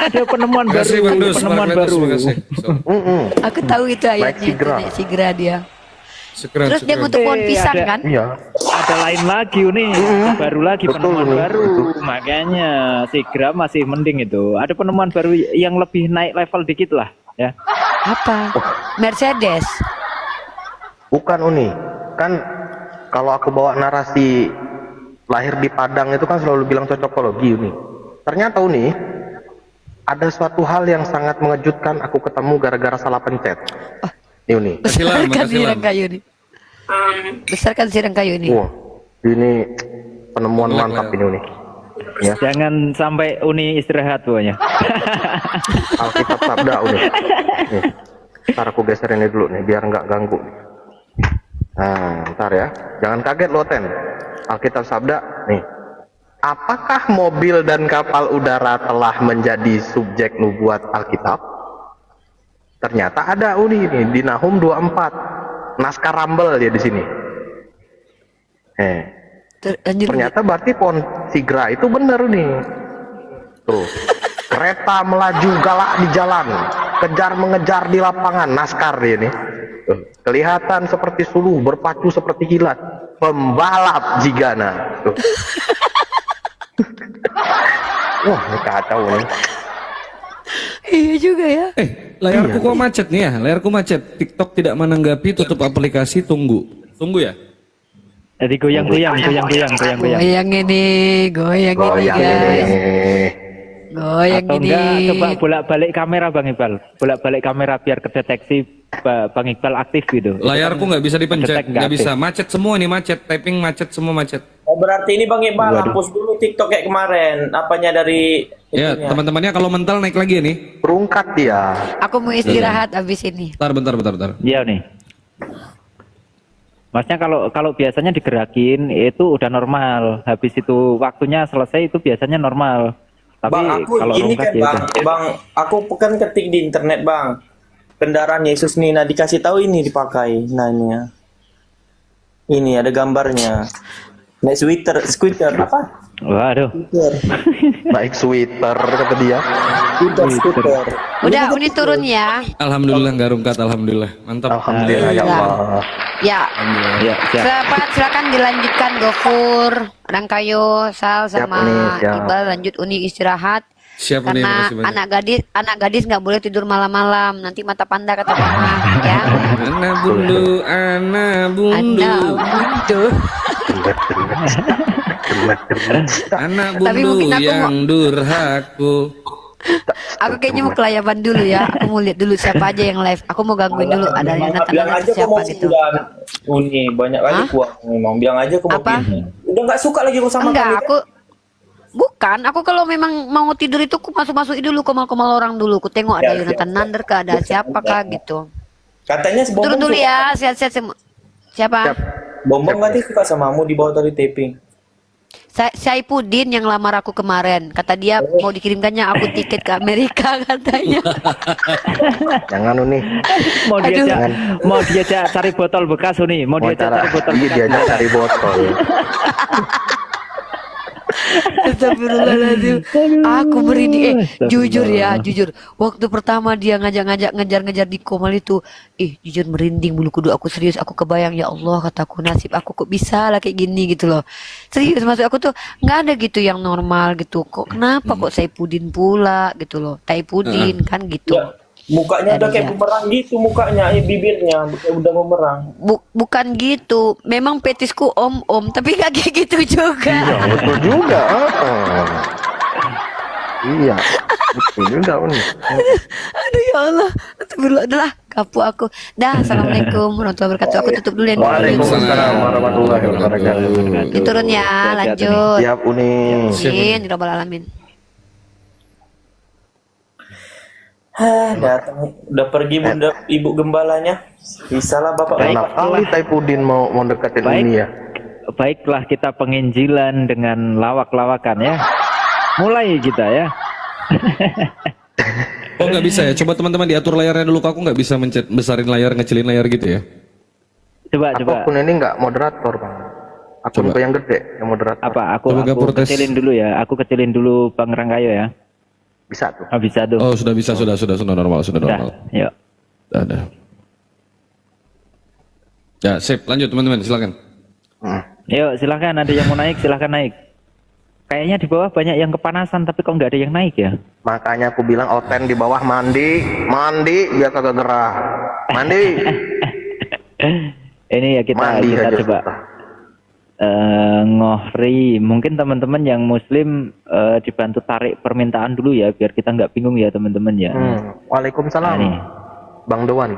Ada penemuan baru, penemuan baru. Aku tahu itu ayatnya, naik Tigra dia. Terus dia ngutuk pohon pisang kan? Iya. Ada lain lagi nih, baru lagi penemuan baru. Makanya Tigra masih mending itu. Ada penemuan baru yang lebih naik level dikit lah, ya. Apa? Mercedes. Bukan Uni. Kan kalau aku bawa narasi lahir di Padang itu kan selalu bilang cocokologi Uni. Ternyata Uni ada suatu hal yang sangat mengejutkan aku ketemu gara-gara salah pencet. Ini Uni. Besarkan sirang kayu nih. Besarkan sirang kayu ini. Wah, ini penemuan mantap ini Uni. Ya. Jangan sampai Uni istirahat pokoknya. Alkitab Sabda Uni. Nih, ntar aku geser ini dulu nih biar nggak ganggu. Nah, ntar ya. Jangan kaget loh Ten. Alkitab Sabda nih. Apakah mobil dan kapal udara telah menjadi subjek nubuat Alkitab? Ternyata ada Uni ini di Nahum 24. Naskah Rambel dia di sini. Ternyata berarti pohon Tigra itu benar nih. Tuh. Kereta melaju galak di jalan, kejar mengejar di lapangan, naskar dia nih. Tuh. Kelihatan seperti suluh, berpacu seperti kilat. Pembalap jigana. Tuh. Wah, ini kacau nih. Iya juga ya. Layarku kok macet nih ya? Layarku macet. TikTok tidak menanggapi, tutup aplikasi, tunggu Jadi goyang-goyang. Goyang ini guys. Goyang atau ini. enggak coba bolak-balik kamera Bang Iqbal. Bolak-balik kamera biar kedeteksi Bang Iqbal aktif gitu. Layarku nggak bisa dipencet, nggak bisa. Macet semua nih, macet. Typing macet semua, macet. Oh, berarti ini Bang Iqbal hapus dulu TikTok kayak kemarin. Apanya dari ya, teman-temannya kalau mental naik lagi ya nih. Perungkat dia. Aku mau istirahat abis ini. Bentar. Iya nih. Maksudnya kalau biasanya digerakin itu udah normal. Habis itu waktunya selesai itu biasanya normal. Tapi Bang, aku kalau ini kan ya bang, aku kan ketik di internet Bang. Kendaraan Yesus nih, nah dikasih tahu ini dipakai. Nah ini ya. Ini ada gambarnya. Naik skuter apa? Waduh. Naik sweater kata dia. Skuter. Udah, Uni turun ya. Alhamdulillah nggak rungkat, alhamdulillah. Mantap. Alhamdulillah ya Allah. Ya. Ya, Silakan dilanjutkan Gofur, Rangkayo, Sal sama Iqbal, lanjut Uni istirahat. Siap, Uni, karena makasih banyak. anak gadis nggak boleh tidur malam-malam, nanti mata panda kata mama ya. Anak bundu. Anak bundu yang durhaku. Aku kayaknya mau kelayaban dulu ya. Aku mau lihat dulu siapa aja yang live. Aku mau gangguin dulu. Ada Yonatan siapa gitu. Uni banyak lagi kuat memang. Bilang aja aku mau pindah. Udah nggak suka lagi aku sama Enggak, aku kalau memang mau tidur itu aku masuk-masukin dulu komal-komal orang dulu. Aku tengok ada Yonatan Nander kah, ada siapa kah gitu. Katanya turun dulu ya, sehat-sehat semua. Siapa? Bombong nanti suka sama kamu di bawah tadi taping. Saipudin yang lamar aku kemarin. Kata dia mau dikirimkannya aku tiket ke Amerika katanya. Jangan nih. Mau diajak cari botol bekas nih. Mau diajak cari botol bekas. Diajak cari botol. Astagfirullahaladzim. Aku merinding. Jujur ya, jujur. Waktu pertama dia ngajak-ngajak ngejar-ngejar di Komal itu, jujur merinding bulu kuduk aku, serius. Aku kebayang, ya Allah, kataku nasib aku kok bisa lah kayak gini gitu loh. Serius, maksud aku tuh nggak ada gitu yang normal gitu. Kok kenapa kok Saipudin pula gitu loh? Saipudin kan gitu. Ya, mukanya udah kayak bumerang gitu, mukanya bibirnya udah bumerang. Bukan gitu, memang petisku om, tapi gak kayak gitu juga. Iya, betul juga. Iya, betul juga. Aduh ya Allah, adalah kapu aku. Dah, assalamualaikum warahmatullahi wabarakatuh. Aku tutup dulu ya. Waalaikumsalam warahmatullahi wabarakatuh. Diturun ya, lanjut. Siap Uni. Amin, ya rabbal alamin. Datang, udah pergi bunda ibu gembalanya. Bisalah bapak. Enak kali Saipudin mau deketin Uni ya. Baiklah, kita penginjilan dengan lawak-lawakan ya. Mulai kita ya. Oh nggak bisa ya? Coba teman-teman diatur layarnya dulu. Aku nggak bisa besarin layar, ngecilin layar gitu ya? Coba. Aku ini nggak moderator Bang. Aku juga yang gede, yang moderator. Apa? Aku kecilin dulu ya. Aku kecilin dulu Bang Rangkayo ya. Bisa tuh. Bisa tuh. Oh sudah bisa, sudah normal, normal. Yuk. Dah. Ya, sip. Lanjut teman-teman, silakan. Yuk, silakan. Ada yang mau naik, silakan naik. Kayaknya di bawah banyak yang kepanasan, tapi kok nggak ada yang naik ya? Makanya aku bilang Oten di bawah mandi biar kagak gerah. Mandi. Ini ya kita coba. Ngohri, mungkin teman-teman yang muslim dibantu tarik permintaan dulu ya, biar kita nggak bingung ya teman-teman ya. Waalaikumsalam. Bang Dewan.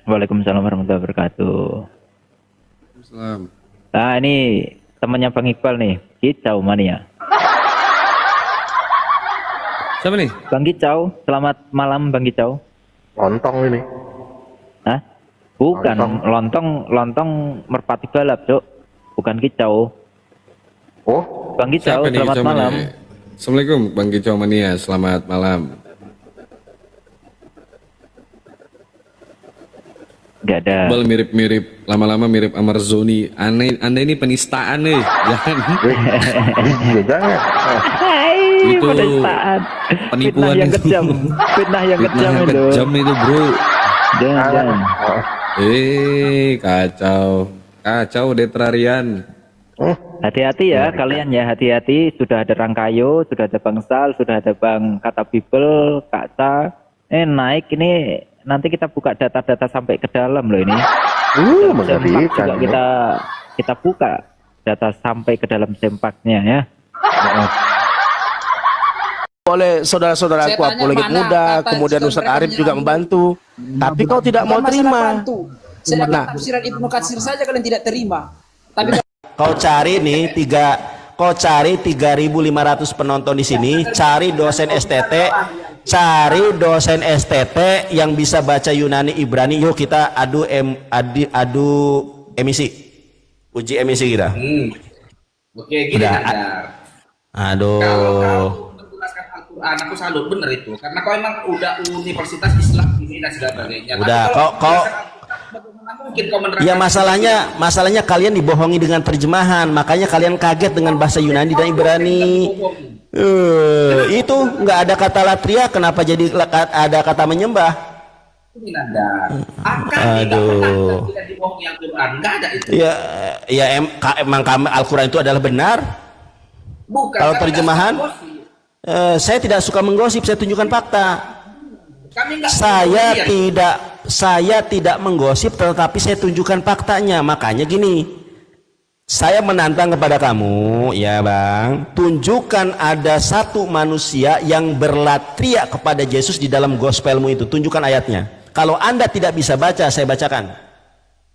Waalaikumsalam warahmatullahi wabarakatuh. Nah ini temannya Bang Iqbal nih, Kicau Mania. Siapa nih? Bang Kicau, selamat malam Bang Kicau. Lontong ini. Hah? Bukan, lontong merpati balap, Cok. Bukan Kicau. Oh, Bang Kicau, selamat malam. Assalamualaikum Bang Kicau Mania, selamat malam. Gak ada. Bal mirip-mirip, lama-lama mirip Amarzoni. Anda ini penistaan nih, jangan. Jangan. Itu penistaan. Penipuan yang kejam. Fitnah yang kejam itu. Kejam itu bro. Jangan. Kacau Detrarian. Hati-hati ya kalian ya, hati-hati. Sudah ada Rangkayo, sudah ada Bang Sal, sudah ada Bang Kata Bibel, Kak Sa. Naik ini. Nanti kita buka data-data sampai ke dalam loh ini. Mengerikan. Juga kita buka data sampai ke dalam sempaknya ya. Oleh saudara-saudaraku apologet muda, kemudian Ustaz Arif juga membantu. Tapi kau tidak mau terima. Sedangkan tafsiran Ibnu Katsir saja kalian tidak terima. Tapi kau cari nih kau cari 3.500 penonton di sini, cari dosen STT yang bisa baca Yunani Ibrani. Yuk kita adu emisi, uji emisi kita. Oke, gini ada. Aduh. Kalau menggunakan Al-Quran, aku salut bener itu, karena kau emang udah universitas Islam ini dan sebagainya. Udah, kau ya masalahnya kalian dibohongi dengan terjemahan, makanya kalian kaget dengan bahasa Yunani dan Ibrani. Itu nggak ada kata latria, kenapa jadi ada kata menyembah? Aduh. Tidak dibohongi Al-Quran, nggak ada itu. Ya emang Al-Quran itu adalah benar. Bukan. Kalau terjemahan, saya tidak suka menggosip, saya tunjukkan fakta. Saya tidak menggosip, tetapi saya tunjukkan faktanya. Makanya gini, saya menantang kepada kamu, ya Bang, tunjukkan ada satu manusia yang berlatria kepada Yesus di dalam gospelmu itu. Tunjukkan ayatnya. Kalau Anda tidak bisa baca, saya bacakan.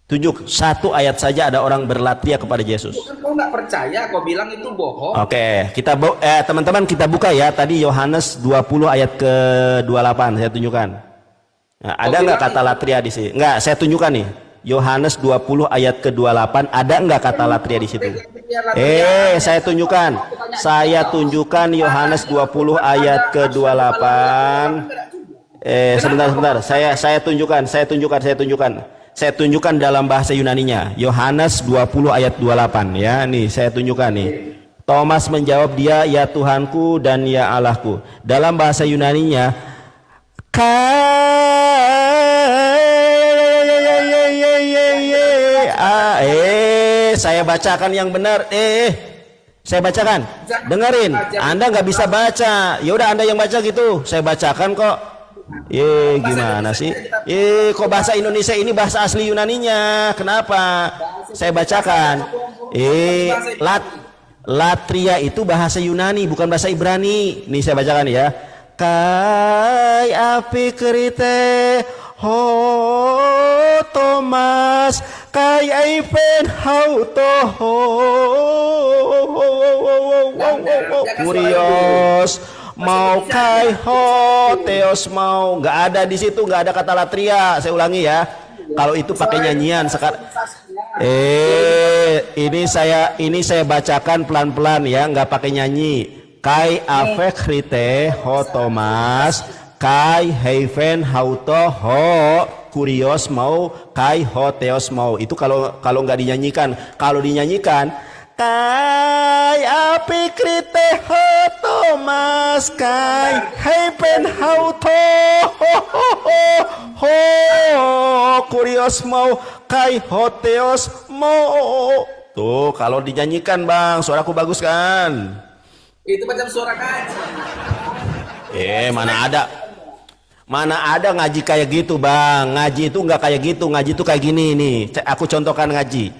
Tunjuk satu ayat saja ada orang berlatria kepada Yesus. Bukan kau nggak percaya, kau bilang itu bohong. Oke, teman-teman kita buka ya. Tadi Yohanes 20 ayat ke-28 saya tunjukkan. Nah, ada nggak kata latria di sini? Nggak, saya tunjukkan nih. Yohanes 20 ayat ke-28, ada enggak kata latria di situ? Saya tunjukkan Yohanes 20 ayat ke-28. Sebentar. Saya tunjukkan dalam bahasa Yunaninya. Yohanes 20 ayat 28 ya. Nih, saya tunjukkan nih. Thomas menjawab, dia ya Tuhanku dan ya Allahku. Dalam bahasa Yunaninya, saya bacakan yang benar. Saya bacakan. Dengerin. Anda nggak bisa baca. Ya udah Anda yang baca gitu. Saya bacakan kok. Gimana sih? Kok bahasa Indonesia ini bahasa asli Yunaninya? Kenapa? Saya bacakan. Latria itu bahasa Yunani, bukan bahasa Ibrani. Nih saya bacakan ya. Kai api kerite ho Thomas kai aipen hau toho Kurios mau kai ho teos mau. Nggak ada di situ, nggak ada kata latria. Saya ulangi ya, kalau itu pakai nyanyian sekarang. Ini saya bacakan pelan-pelan ya, nggak pakai nyanyi. Kai afek rite ho Thomas kai heiven hauto ho kurios mau kai ho teos mau. Itu kalau nggak dinyanyikan. Kalau dinyanyikan, kai api krite ho Thomas kai heiven hauto ho kurios mau kai ho teos mau. Tuh kalau dinyanyikan Bang, suaraku bagus kan? Itu macam suara kaji. Mana ada ngaji kayak gitu Bang. Ngaji itu nggak kayak gitu. Ngaji itu kayak gini nih. Aku contohkan ngaji.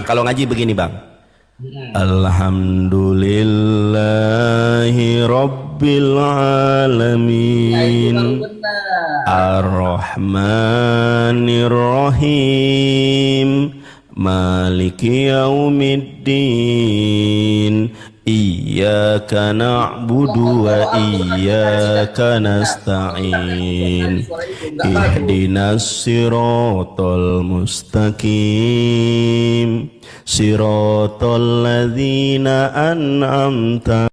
Kalau ngaji begini Bang. Alhamdulillahi Rabbil Alamin Ar-Rahmanir Rahim Maliki Yaumiddin Iyyaka na'budu wa iyyaka nasta'in Ihdinas siratal mustaqim Siratal ladzina an'amta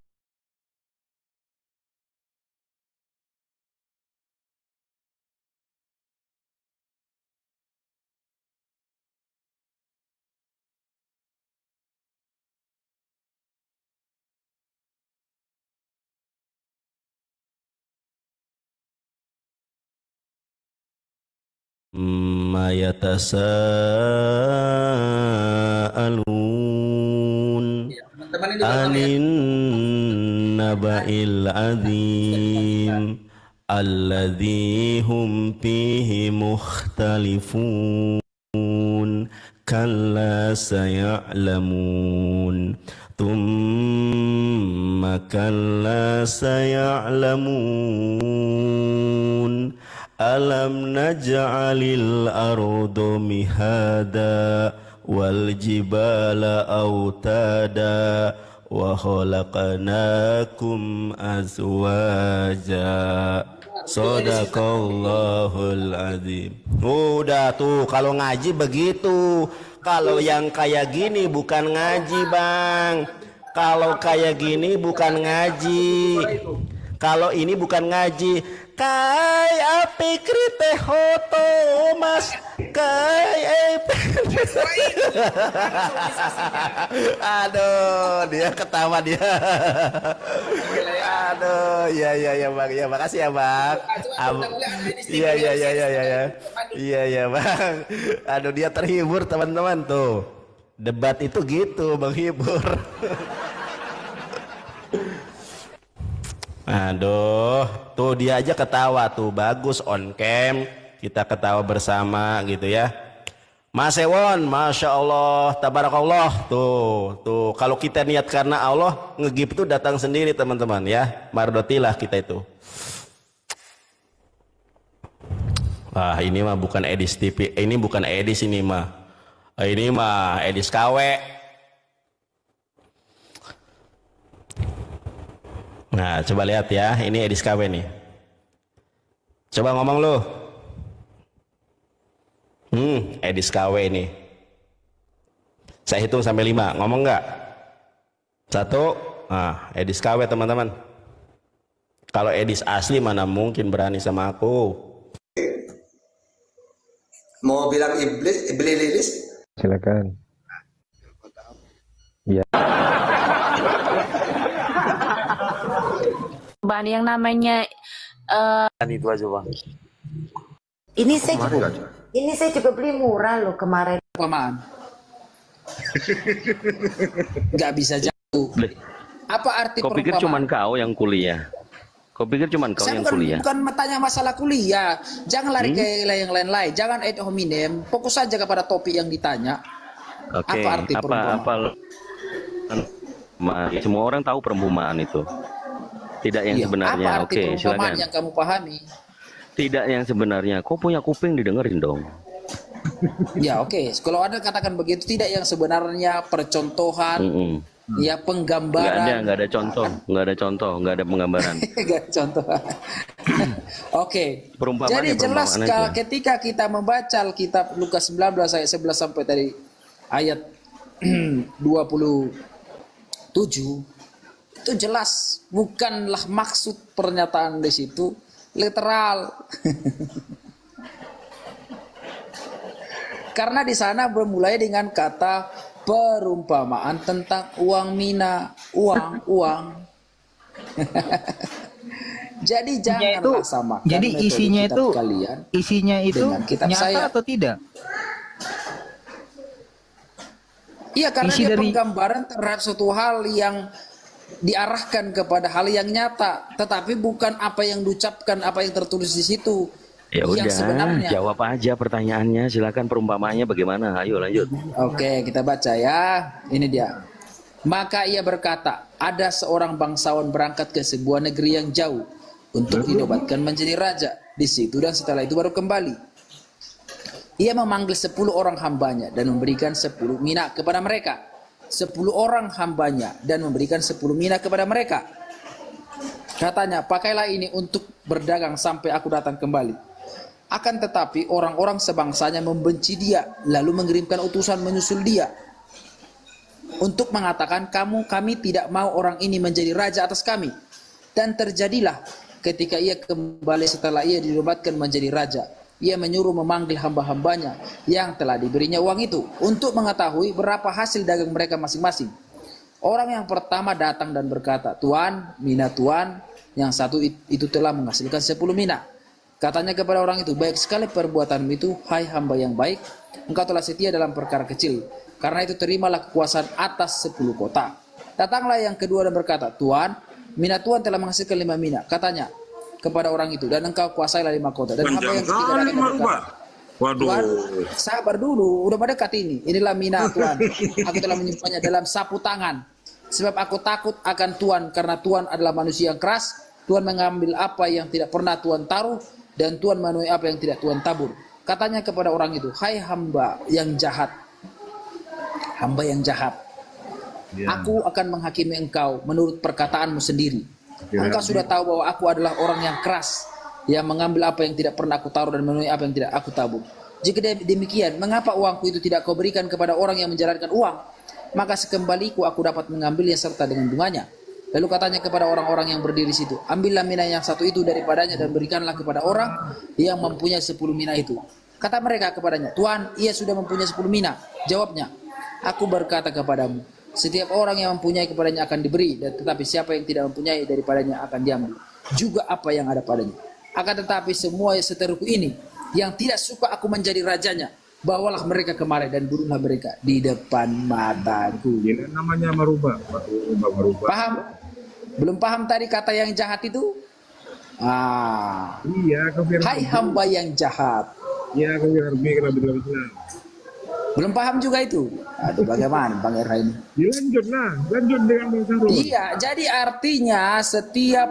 yatasaalun anin naba'il azim alladzi hum fihi mukhtalifun kalla saya'lamun thumma kalla saya'lamun Alam naj'alil ardu mihada wal jibala autada wa khalaqnakum azwaja. Shadaqallahul azim. Udah tuh, kalau ngaji begitu. Kalau yang kayak gini bukan ngaji Bang. Kalau kayak gini bukan ngaji. Kalau ini bukan ngaji. Kai api krite ho Thomas kai api. Aduh, dia ketawa dia. Aduh, ya Bang, ya makasih ya Bang. Iya Bang. Aduh, dia terhibur teman-teman tuh. Debat itu gitu, menghibur. Aduh, tuh dia aja ketawa tuh, bagus on cam, kita ketawa bersama gitu ya. Mas Ewon, Masya Allah, Tabarakallah, tuh kalau kita niat karena Allah, ngegib itu datang sendiri teman-teman ya, mardotilah kita itu. Wah ini mah bukan edis TV, ini bukan edis ini mah edis KW. Nah, coba lihat ya, ini edis KW nih. Coba ngomong lu. Edis KW nih. Saya hitung sampai 5, ngomong nggak? 1, Edis KW teman-teman. Kalau Edis asli mana mungkin berani sama aku. Mau bilang iblis, iblis? Silakan. Ya. Bang, yang namanya Itu aja bang. Ini saya juga beli murah loh kemarin. Perumpamaan. Nggak bisa jauh. Apa arti Kau pikir cuman kau yang kuliah? Kau pikir cuman kau yang kuliah? Bukan tanya masalah kuliah. Jangan lari ke yang lain-lain. Jangan ad hominem. Fokus saja kepada topik yang ditanya. Oke. Apa arti perumpamaan? Semua orang tahu perumpamaan itu. Tidak yang sebenarnya. Apa arti perumpamaan yang kamu pahami? Tidak yang sebenarnya. Kau punya kuping didengerin dong. Ya oke. Kalau Anda katakan begitu, tidak yang sebenarnya, percontohan, ya penggambaran. Nggak ada contoh, nggak ada penggambaran. Nggak ada contoh. Oke. Jadi jelas ketika kita membaca Alkitab Lukas 19 ayat 11 sampai dari ayat 27, itu jelas bukanlah maksud pernyataan di situ literal. Karena di sana bermulai dengan kata perumpamaan tentang uang mina, uang. Jadi janganlah samakan. Jadi isinya itu nyata saya. atau tidak? Iya, karena dia penggambaran terhadap suatu hal yang diarahkan kepada hal yang nyata, tetapi bukan apa yang diucapkan, apa yang tertulis di situ. Ya udah, sebenarnya. jawab aja pertanyaannya. Silakan perumpamaannya bagaimana? Ayo lanjut. Oke, kita baca ya. Ini dia. Maka ia berkata, ada seorang bangsawan berangkat ke sebuah negeri yang jauh untuk dinobatkan menjadi raja di situ, dan setelah itu baru kembali. Ia memanggil 10 orang hambanya dan memberikan 10 mina kepada mereka. 10 orang hambanya dan memberikan 10 mina kepada mereka. Katanya, pakailah ini untuk berdagang sampai aku datang kembali. Akan tetapi orang-orang sebangsanya membenci dia, lalu mengirimkan utusan menyusul dia untuk mengatakan, kami tidak mau orang ini menjadi raja atas kami. Dan terjadilah ketika ia kembali setelah ia dinobatkan menjadi raja, ia menyuruh memanggil hamba-hambanya yang telah diberinya uang itu untuk mengetahui berapa hasil dagang mereka masing-masing. Orang yang pertama datang dan berkata, Tuan, mina Tuan. Yang satu itu telah menghasilkan 10 mina. Katanya kepada orang itu, baik sekali perbuatanmu itu, hai hamba yang baik. Engkau telah setia dalam perkara kecil. Karena itu terimalah kekuasaan atas 10 kota. Datanglah yang kedua dan berkata, Tuan, mina Tuan telah menghasilkan 5 mina. Katanya kepada orang itu, dan engkau kuasailah 5 kota. Dan hamba yang ketiga datang dan berkata, Tuan, sabar dulu, udah pada dekat ini. Inilah mina Tuan. Aku telah menyimpannya dalam sapu tangan. Sebab aku takut akan Tuan, karena Tuan adalah manusia yang keras. Tuan mengambil apa yang tidak pernah Tuan taruh, dan Tuan menuai apa yang tidak Tuan tabur. Katanya kepada orang itu, hai hamba yang jahat. Hamba yang jahat. Aku akan menghakimi engkau menurut perkataanmu sendiri. Engkau sudah tahu bahwa aku adalah orang yang keras, yang mengambil apa yang tidak pernah aku taruh dan menuai apa yang tidak aku tabur. Jika demikian, mengapa uangku itu tidak kau berikan kepada orang yang menjalankan uang? Maka sekembaliku aku dapat mengambilnya serta dengan bunganya. Lalu katanya kepada orang-orang yang berdiri situ, ambillah mina yang satu itu daripadanya dan berikanlah kepada orang yang mempunyai 10 mina itu. Kata mereka kepadanya, Tuan, ia sudah mempunyai 10 mina. Jawabnya, aku berkata kepadamu, setiap orang yang mempunyai kepadanya akan diberi, dan tetapi siapa yang tidak mempunyai daripadanya akan diambil juga apa yang ada padanya. Akan tetapi semua seteruku ini yang tidak suka aku menjadi rajanya, bawalah mereka kemari dan bunuhlah mereka di depan mataku. Ini namanya merubah. Paham? Belum paham tadi kata yang jahat itu? Iya, hai hamba yang jahat. Iya, belum paham juga itu. Aduh, bagaimana Bang Erha ini? Lanjut dengan Bang Sarul. Iya, jadi artinya setiap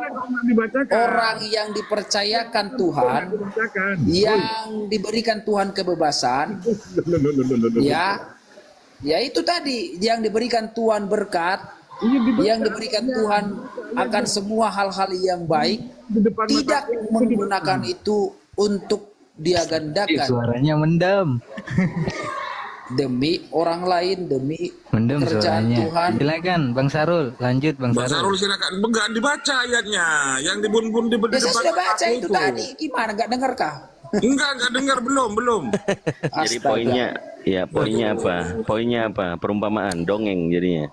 orang yang dipercayakan Tuhan, yang diberikan Tuhan kebebasan, ya itu tadi yang diberikan Tuhan berkat, yang diberikan Tuhan akan semua hal-hal yang baik, tidak menggunakan itu untuk dia gandakan. Suaranya mendem. Demi orang lain, demi Mendem kerjaan suaranya. Tuhan. Silakan Bang Sarul, lanjut Bang Bang Sarul silakan. Enggak dibaca ayatnya. Yang dibun-bun di Ya depan. saya sudah baca aku itu tadi. Gimana, nggak dengar kah? Enggak dengar, belum. Jadi poinnya apa? Poinnya apa? Perumpamaan, dongeng jadinya.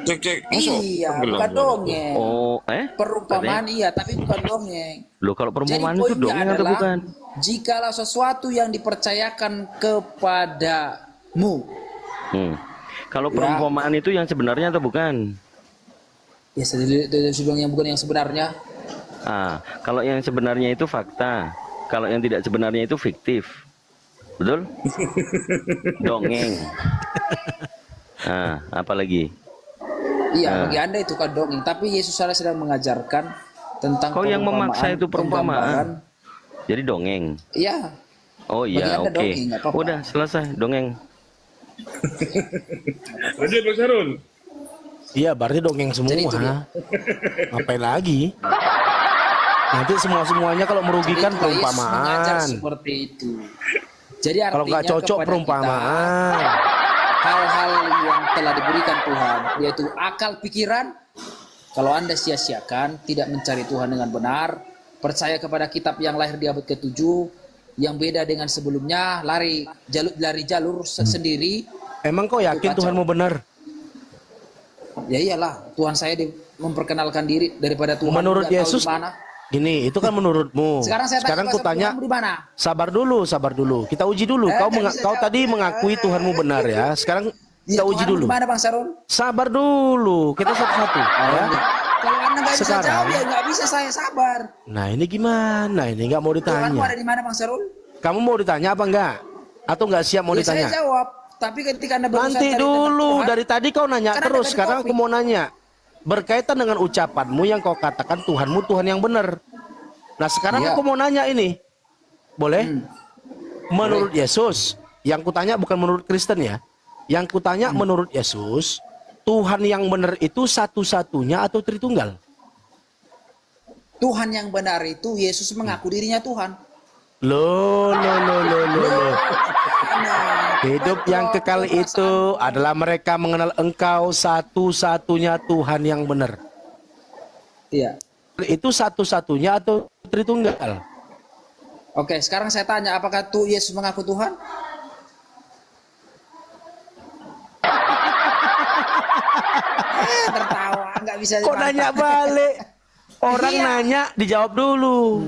Cek. Iya, bukan dongeng. Oh, Perumpamaan iya, tapi bukan dongeng. Loh, kalau Jadi perumpamaan itu poinnya dongeng atau adalah, bukan? jikalau sesuatu yang dipercayakan kepadamu. Kalau perumpamaan itu yang sebenarnya atau bukan? Ya, saya bilang yang bukan yang sebenarnya. Kalau yang sebenarnya itu fakta. Kalau yang tidak sebenarnya itu fiktif. Betul? Dongeng. Apalagi? Iya, bagi Anda itu kan dongeng, tapi Yesus sedang mengajarkan tentang Kau yang memaksa itu perumpamaan. Jadi dongeng. Iya. Oh iya, oke. Udah selesai dongeng. Lanjut Bang Sarul. Iya, berarti dongeng semua. Ngapain lagi? Nanti semuanya kalau merugikan perumpamaan. Seperti itu. Jadi kalau nggak cocok perumpamaan. Hal-hal yang telah diberikan Tuhan, yaitu akal pikiran. Kalau Anda sia-siakan, tidak mencari Tuhan dengan benar, percaya kepada kitab yang lahir di abad ke-7, yang beda dengan sebelumnya, lari jalur sendiri. Emang kau yakin Tuhanmu benar? Ya iyalah, Tuhan saya memperkenalkan diri daripada Tuhan. Menurut Yesus, gini, itu kan menurutmu. Sekarang ku tanya, sabar dulu. Kita uji dulu. Kau tadi mengakui Tuhanmu benar ya. Sekarang kita uji dulu. Gimana Bang Sarul? Sabar dulu. Kita satu-satu. Ya. Kalau Anda nggak bisa jawab, ya nggak bisa saya sabar. Nah ini gimana? Ini nggak mau ditanya. Tuhanmu ada di mana Bang Sarul? Kamu mau ditanya apa enggak? Atau nggak siap mau ditanya? Saya jawab. Tapi ketika Anda barusan nanti dulu. Dari tadi kau nanya terus. Sekarang aku mau nanya. Berkaitan dengan ucapanmu yang kau katakan Tuhanmu Tuhan yang benar. Nah sekarang aku mau nanya ini. Boleh? Menurut Yesus, yang kutanya bukan menurut Kristen ya. Yang kutanya menurut Yesus, Tuhan yang benar itu satu-satunya atau Tritunggal? Tuhan yang benar itu Yesus mengaku dirinya Tuhan. Loh. Hidup yang kekal itu adalah mereka mengenal Engkau satu-satunya Tuhan yang benar. Iya. Itu satu-satunya atau Tritunggal? Oke, sekarang saya tanya, apakah Yesus mengaku Tuhan? Tertawa, nggak bisa. Kok nanya balik? Orang nanya dijawab dulu.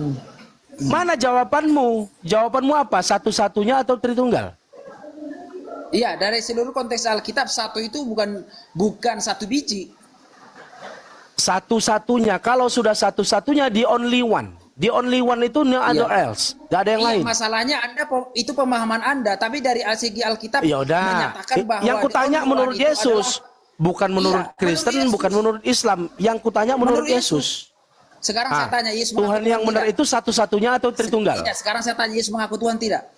Mana jawabanmu? Jawabanmu apa? Satu-satunya atau Tritunggal? Iya, dari seluruh konteks Alkitab satu itu bukan satu biji. Satu-satunya. Kalau sudah satu-satunya, the only one. The only one itu no other else. Gak ada yang lain. Masalahnya itu pemahaman Anda, tapi dari segi Alkitab menyatakan bahwa yang kutanya menurut Yesus, bukan menurut Kristen, bukan menurut Islam. Yang kutanya menurut Yesus. Sekarang saya tanya, Yesus Tuhan yang benar itu satu-satunya atau Tritunggal? Tidak, sekarang saya tanya, Yesus mengaku Tuhan tidak?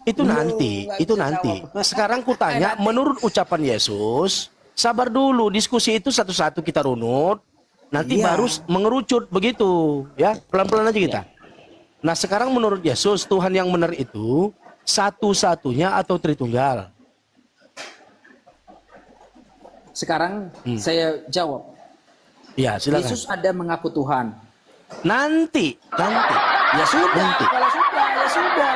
Itu nanti. Sekarang kutanya menurut ucapan Yesus. Sabar dulu, diskusi itu satu-satu kita runut. Nanti baru mengerucut begitu, ya pelan-pelan aja kita. Nah sekarang menurut Yesus Tuhan yang benar itu satu-satunya atau Tritunggal? Sekarang saya jawab. Ya silakan. Yesus ada mengaku Tuhan. Nanti. Ya sudah. Kalau sudah, ya sudah.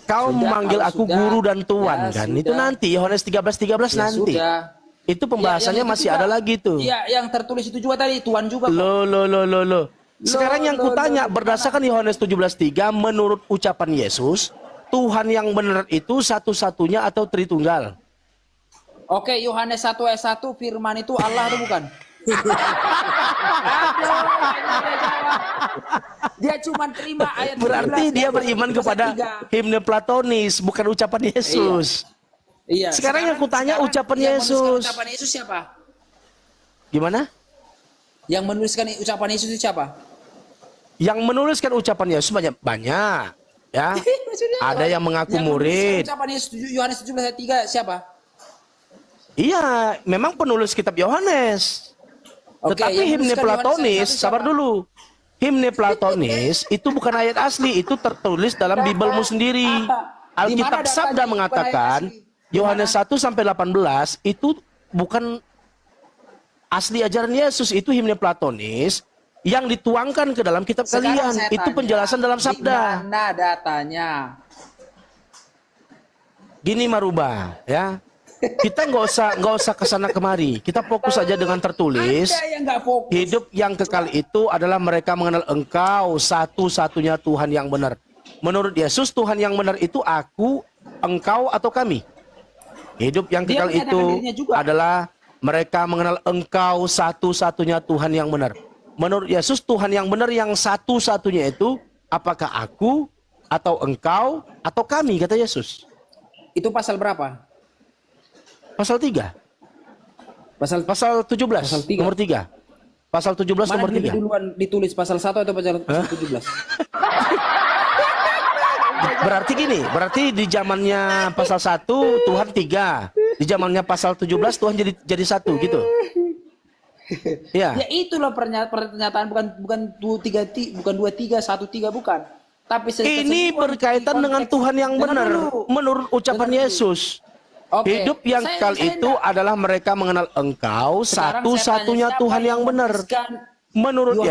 Kau memanggil aku guru dan tuan kan? Itu nanti Yohanes 13:13 nanti. Sudah. Itu pembahasannya masih ada lagi tuh. Iya, yang tertulis itu juga tadi Tuhan juga. Loh. Sekarang yang kutanya berdasarkan Yohanes 17:3 menurut ucapan Yesus, Tuhan yang benar itu satu-satunya atau Tritunggal? Oke, Yohanes 1 ayat 1 firman itu Allah atau bukan? Dia cuma terima ayat 17. Berarti dia beriman kepada himne Platonis, bukan ucapan Yesus. Iya. Sekarang yang kutanya ucapan Yesus. Ucapan Yesus siapa? Gimana? Yang menuliskan ucapan Yesus itu siapa? Yang menuliskan ucapan Yesus banyak. Ya. Ada yang mengaku murid. Ucapan Yesus Yohanes 17 ayat 3 siapa? Iya, memang penulis kitab Yohanes. Tetapi himne Platonis, sabar dulu. himne Platonis itu bukan ayat asli, itu tertulis dalam Bibelmu sendiri. Alkitab Sabda mengatakan Yohanes 1 sampai 18 itu bukan asli ajaran Yesus, itu himne Platonis yang dituangkan ke dalam kitab kalian. Itu penjelasan dalam Sabda. Di mana datanya? Gini Maruba, ya. Kita nggak usah kesana kemari. Kita fokus saja dengan tertulis. Hidup yang kekal itu adalah mereka mengenal Engkau satu-satunya Tuhan yang benar. Menurut Yesus Tuhan yang benar itu aku, engkau atau kami. Hidup yang kekal itu adalah mereka mengenal Engkau satu-satunya Tuhan yang benar. Menurut Yesus Tuhan yang benar yang satu-satunya itu apakah aku atau engkau atau kami, kata Yesus. Itu pasal berapa? Pasal 3. Pasal 17. Pasal 3. Nomor 3. Pasal 17 nomor 3. Duluan ditulis pasal 1 atau pasal 17? Berarti gini, berarti di zamannya pasal 1 Tuhan 3. Di zamannya pasal 17 Tuhan jadi 1 gitu. Ya. Ya itulah pernyataan bukan 2 3 1 3 bukan. Tapi ini berkaitan dengan Tuhan yang benar menurut ucapan Yesus. Hidup yang kekal itu adalah mereka mengenal Engkau satu-satunya Tuhan yang benar. Menurut